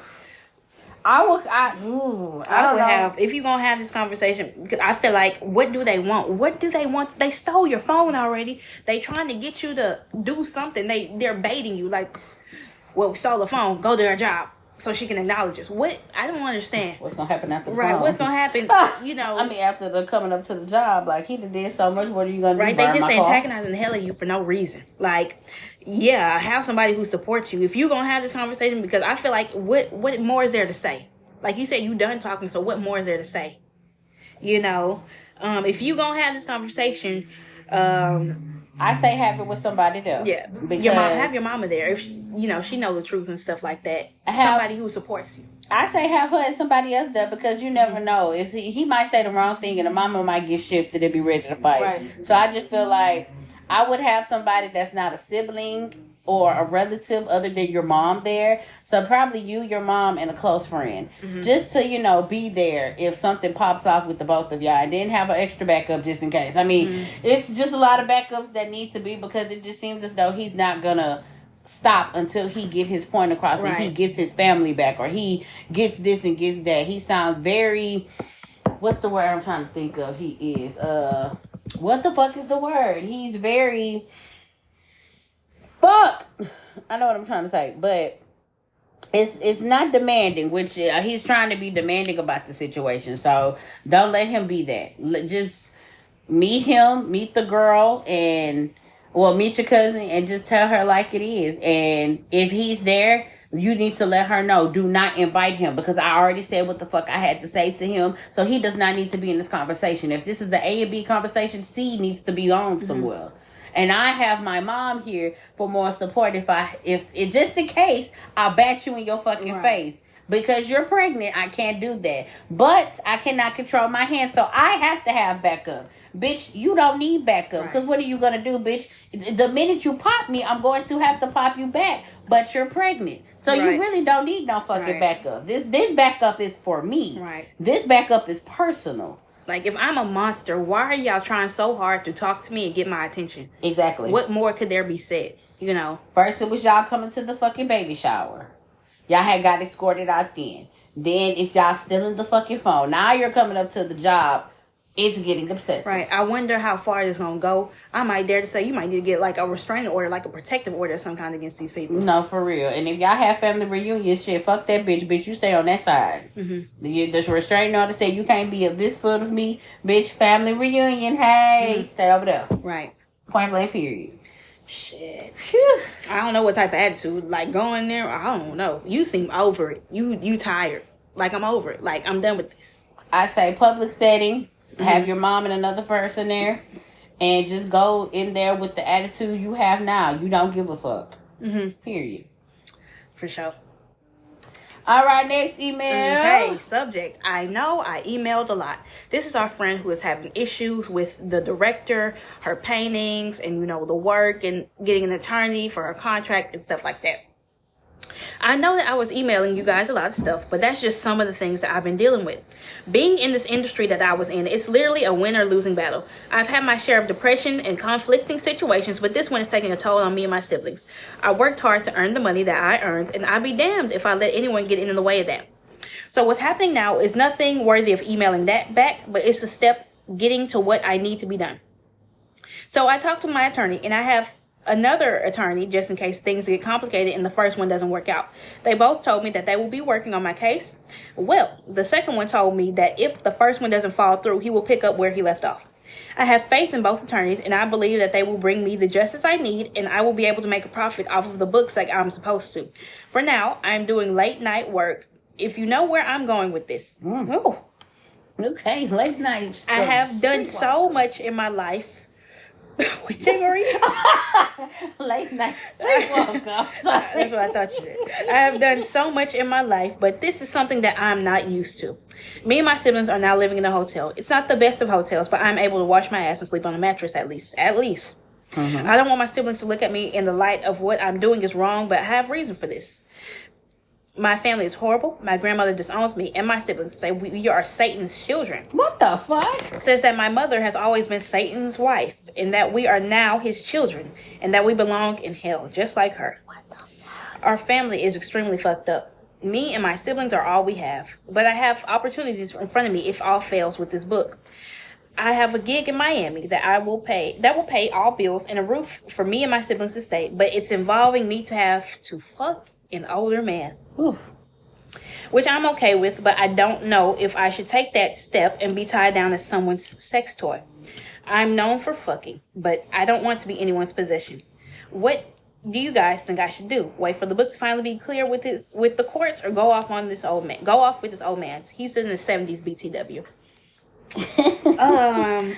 I don't know. If you're gonna have this conversation, because I feel like, what do they want? What do they want? They stole your phone already. They trying to get you to do something. They're baiting you. Like, well, we stole the phone. Go to her job so she can acknowledge us. What? I don't understand. What's gonna happen after the right? phone? What's gonna happen? You know. I mean, after the coming up to the job, like, he did so much. What are you gonna do? Right? They just antagonizing the hell of you for no reason. Like, yeah, have somebody who supports you. If you're gonna have this conversation, because I feel like what more is there to say? Like you said, you done talking, so what more is there to say? You know, if you gonna have this conversation, I say have it with somebody else. Yeah, because have your mama there if she know the truth and stuff like that. Somebody who supports you. I say have her and somebody else there, because you never know. He might say the wrong thing and the mama might get shifted and be ready to fight. Right. So I just feel like I would have somebody that's not a sibling or a relative other than your mom there. So probably you, your mom, and a close friend. Mm-hmm. Just to, be there if something pops off with the both of y'all. And then have an extra backup just in case. I mean, it's just a lot of backups that need to be, because it just seems as though he's not going to stop until he get his point across and he gets his family back, or he gets this and gets that. He sounds very... What's the word I'm trying to think of? He is... What the fuck is the word? He's very... Fuck! I know what I'm trying to say, but it's not demanding, which he's trying to be demanding about the situation. So don't let him be that. Just meet him, meet the girl, and meet your cousin, and just tell her like it is. And if he's there, you need to let her know. Do not invite him, because I already said what the fuck I had to say to him. So he does not need to be in this conversation. If this is the A and B conversation, C needs to be on somewhere. And I have my mom here for more support. If just in case, I'll bat you in your fucking face. Because you're pregnant, I can't do that. But I cannot control my hands, so I have to have backup. Bitch, you don't need backup. Because what are you going to do, bitch? The minute you pop me, I'm going to have to pop you back. But you're pregnant. So you really don't need no fucking backup. This backup is for me. Right. This backup is personal. Like, if I'm a monster, why are y'all trying so hard to talk to me and get my attention? Exactly. What more could there be said? First, it was y'all coming to the fucking baby shower. Y'all had got escorted out then. Then it's y'all stealing the fucking phone. Now you're coming up to the job. It's getting obsessive. Right. I wonder how far it's going to go. I might dare to say you might need to get like a restraining order, like a protective order of some kind against these people. No, for real. And if y'all have family reunions, shit, fuck that bitch. Bitch, you stay on that side. Mm-hmm. The restraining order say you can't be of this foot of me. Bitch, family reunion, hey, stay over there. Right. Point blank, period. Shit. Whew. I don't know what type of attitude. Like, going there, I don't know. You seem over it. You tired. Like, I'm over it. Like, I'm done with this. I say public setting. Have your mom and another person there, and just go in there with the attitude you have now. You don't give a fuck. Mm-hmm. Period. For sure. All right, next email. Okay, subject. I know I emailed a lot. This is our friend who is having issues with the director, her paintings, and the work, and getting an attorney for her contract and stuff like that. I know that I was emailing you guys a lot of stuff, but that's just some of the things that I've been dealing with. Being in this industry that I was in, it's literally a win or losing battle. I've had my share of depression and conflicting situations, but this one is taking a toll on me and my siblings. I worked hard to earn the money that I earned, and I'd be damned if I let anyone get in the way of that. So what's happening now is nothing worthy of emailing that back, but it's a step getting to what I need to be done. So I talked to my attorney, and I have another attorney just in case things get complicated and the first one doesn't work out. They both told me that they will be working on my case. Well, the second one told me that if the first one doesn't fall through, he will pick up where he left off. I have faith in both attorneys, and I believe that they will bring me the justice I need, and I will be able to make a profit off of the books like I'm supposed to. For now, I'm doing late night work. If you know where I'm going with this. Oh, okay, late night. I have done so much in my life. With JayMariee? Late night streetwalker. That's what I thought you did. I have done so much in my life, but this is something that I'm not used to. Me and my siblings are now living in a hotel. It's not the best of hotels, but I'm able to wash my ass and sleep on a mattress at least. At least. Mm-hmm. I don't want my siblings to look at me in the light of what I'm doing is wrong, but I have reason for this. My family is horrible. My grandmother disowns me, and my siblings say we are Satan's children. What the fuck? Says that my mother has always been Satan's wife, and that we are now his children, and that we belong in hell, just like her. What the fuck? Our family is extremely fucked up. Me and my siblings are all we have, but I have opportunities in front of me if all fails with this book. I have a gig in Miami that will pay all bills and a roof for me and my siblings to stay, but it's involving me to have to fuck an older man. Oof. Which I'm okay with, but I don't know if I should take that step and be tied down as someone's sex toy. I'm known for fucking, but I don't want to be anyone's possession. What do you guys think I should do? Wait for the book to finally be clear with the courts, or go off with this old man? He's in the 70s BTW. I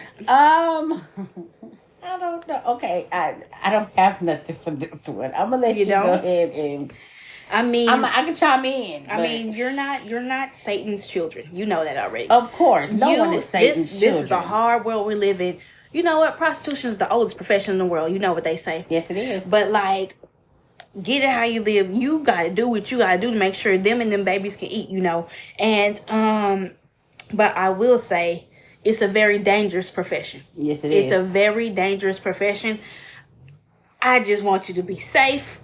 don't know. Okay, I don't have nothing for this one. I'm gonna let you go ahead and. I can chime in. I mean, you're not Satan's children. You know that already. Of course, no one is Satan's children. This is a hard world we live in. You know what? Prostitution is the oldest profession in the world. You know what they say. Yes, it is. But like, get it how you live. You gotta do what you gotta do to make sure them and them babies can eat. You know, and but I will say it's a very dangerous profession. Yes, it is. It's a very dangerous profession. I just want you to be safe.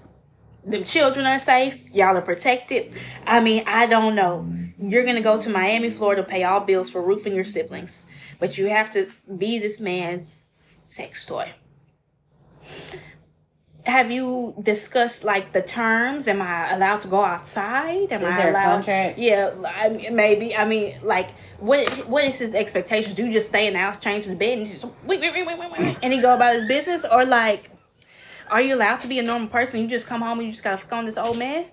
The children are safe. Y'all are protected. I mean, I don't know. You're going to go to Miami, Florida, pay all bills for Ruth and your siblings. But you have to be this man's sex toy. Have you discussed, like, the terms? Am I allowed to go outside? Is there a contract? Yeah, maybe. I mean, like, what is his expectations? Do you just stay in the house, change the bed, and just wait, and he go about his business? Or, like, are you allowed to be a normal person? You just come home and you just gotta fuck on this old man?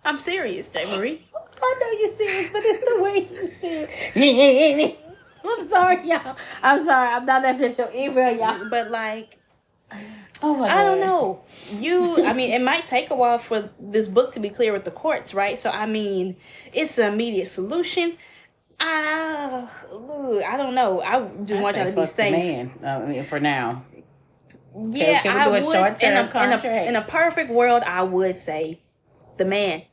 I'm serious, JayMariee. I know you're serious, but it's the way you serious. I'm sorry, y'all. I'm sorry. I'm not laughing at your email, y'all. But like, oh my God. I don't know. I mean, it might take a while for this book to be clear with the courts, right? So, I mean, it's an immediate solution. I don't know. I just want y'all to be safe. Man, I mean, for now. Yeah, I would. In a perfect world, I would say the man.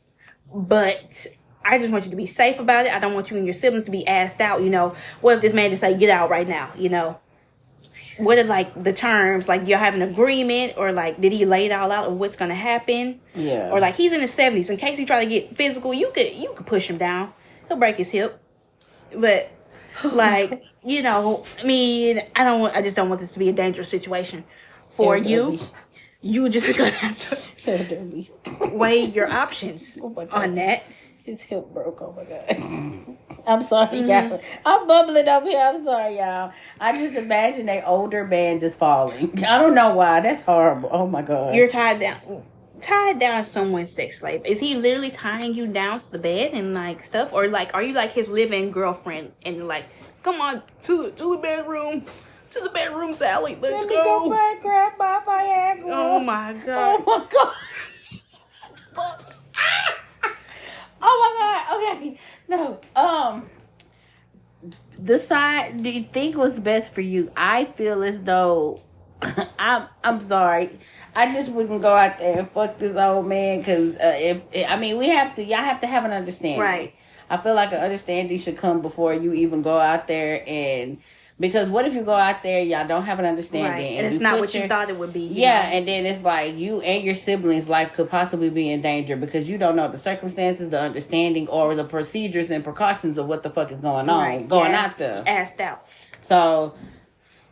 But I just want you to be safe about it. I don't want you and your siblings to be asked out, you know. What if this man just say, get out right now, you know? What are, like, the terms? Like, y'all have an agreement? Or, like, did he lay it all out of what's going to happen? Yeah. Or, like, he's in his 70s. In case he try to get physical, you could push him down. He'll break his hip. But, like, you know, I mean, I just don't want this to be a dangerous situation for you. You just gonna have to weigh your options on that. His hip broke. Oh my God. I'm sorry, y'all. I'm bubbling up here. I'm sorry, y'all. I just imagine an older man just falling. I don't know why. That's horrible. Oh my God. You're tied down as someone's sex slave. Is he literally tying you down to the bed and like stuff? Or like, are you like his live-in girlfriend and like, come on to the bedroom? To the bedroom, Sally. Let's go. Let me go back, grab my Viagra. Oh my God. Oh my God. Oh my God. Okay. No. Decide. Do you think what's best for you? I feel as though I'm sorry. I just wouldn't go out there and fuck this old man because y'all have to have an understanding. Right. I feel like an understanding should come before you even go out there and. Because what if you go out there, y'all don't have an understanding. Right. And it's not what you thought it would be. You know? And then it's like you and your siblings' life could possibly be in danger because you don't know the circumstances, the understanding, or the procedures and precautions of what the fuck is going on, out there. Asked out. So,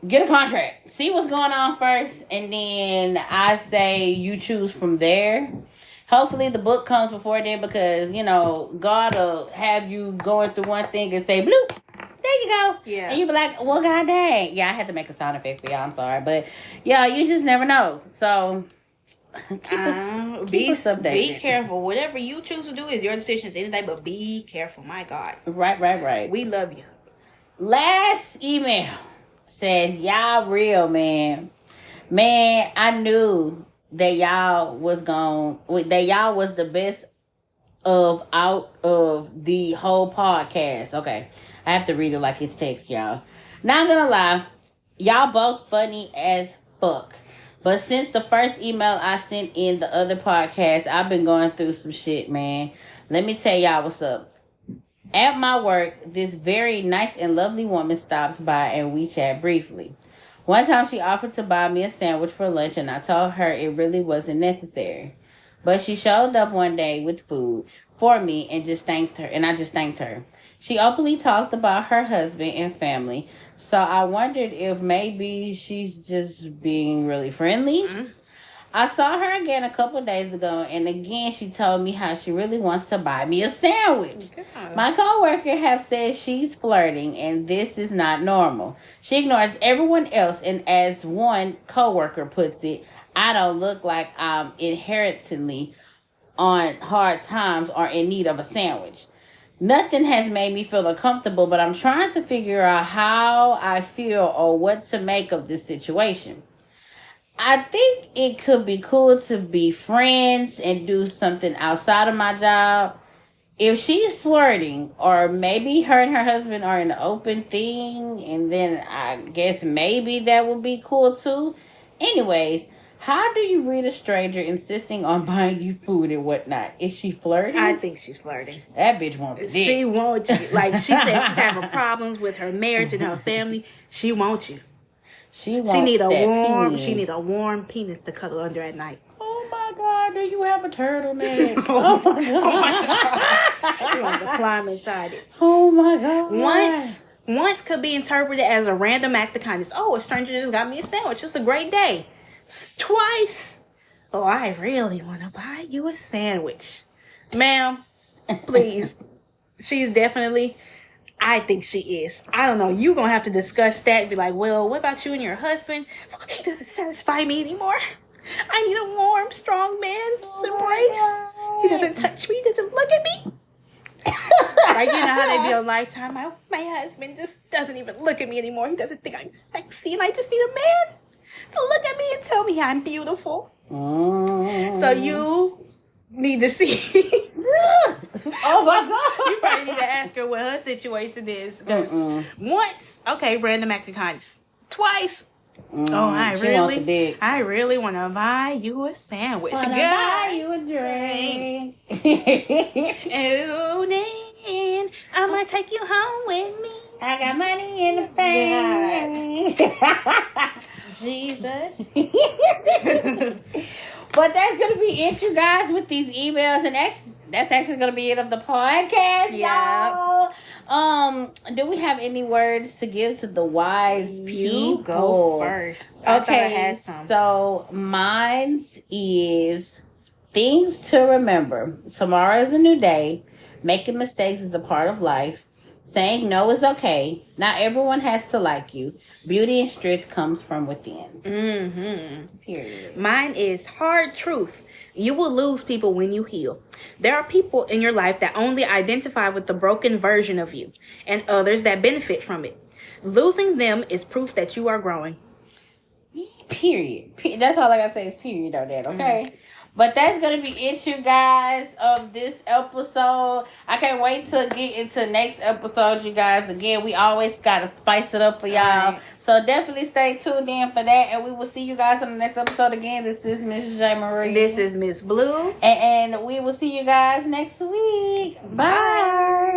get a contract. See what's going on first, and then I say you choose from there. Hopefully the book comes before then, because, you know, God will have you going through one thing and say, bloop, there you go. Yeah. And you be like, well, god dang. Yeah, I had to make a sound effect for y'all. I'm sorry. But, yeah, you just never know. So, keep us updated. Be careful. Whatever you choose to do is your decision at the end of the day, but be careful. My God. Right. We love you. Last email says, y'all real, man. Man, I knew that y'all was the best out of the whole podcast. Okay, I have to read it like it's text, y'all. Not gonna lie, y'all both funny as fuck. But since the first email I sent in the other podcast, I've been going through some shit, man. Let me tell y'all what's up. At my work, this very nice and lovely woman stops by and we chat briefly. One time she offered to buy me a sandwich for lunch, and I told her it really wasn't necessary. But she showed up one day with food for me and I just thanked her. She openly talked about her husband and family, so I wondered if maybe she's just being really friendly. Mm-hmm. I saw her again a couple days ago, and again she told me how she really wants to buy me a sandwich. God. My coworker have said she's flirting, and this is not normal. She ignores everyone else, and as one coworker puts it, I don't look like I'm inherently on hard times or in need of a sandwich. Nothing has made me feel uncomfortable, but I'm trying to figure out how I feel or what to make of this situation. I think it could be cool to be friends and do something outside of my job. If she's flirting, or maybe her and her husband are in an open thing, and then I guess maybe that would be cool too. Anyways, how do you read a stranger insisting on buying you food and whatnot? Is she flirting? I think she's flirting. That bitch wants it. She wants you. Like, she said she's having problems with her marriage and her family. She wants you. She need a warm penis to cuddle under at night. Oh my God, do you have a turtleneck? Oh my God. She wants to climb inside it. Oh my God. Once could be interpreted as a random act of kindness. Oh, a stranger just got me a sandwich. It's a great day. Twice. Oh, I really want to buy you a sandwich. Ma'am, please. She's definitely... I think she is. I don't know. You gonna have to discuss that. Be like, well, what about you and your husband? He doesn't satisfy me anymore. I need a warm, strong man's embrace. He doesn't touch me. He doesn't look at me. Like, you know how they be on Lifetime? My husband just doesn't even look at me anymore. He doesn't think I'm sexy, and I just need a man to look at me and tell me I'm beautiful. So you need to see. Oh my God. You probably need to ask her what her situation is. Because once, okay, random act of kindness. Twice, I really want to buy you a sandwich. Buy you a drink. Oh, then I'm going to take you home with me. I got money in the bank. Jesus. But that's going to be it, you guys, with these emails. And that's actually going to be it of the podcast, y'all. Do we have any words to give to the wise people? You go first. Okay, so mine is things to remember. Tomorrow is a new day. Making mistakes is a part of life. Saying no is okay. Not everyone has to like you. Beauty and strength comes from within. Mm-hmm. Period. Mine is hard truth. You will lose people when you heal. There are people in your life that only identify with the broken version of you, and others that benefit from it. Losing them is proof that you are growing. Period. That's all I gotta say is period on that, okay? Mm-hmm. But that's going to be it, you guys, of this episode. I can't wait to get into next episode, you guys. Again, we always got to spice it up for y'all. Right. So definitely stay tuned in for that. And we will see you guys on the next episode again. This is Miss JayMariee. This is Miss Blue. And we will see you guys next week. Bye.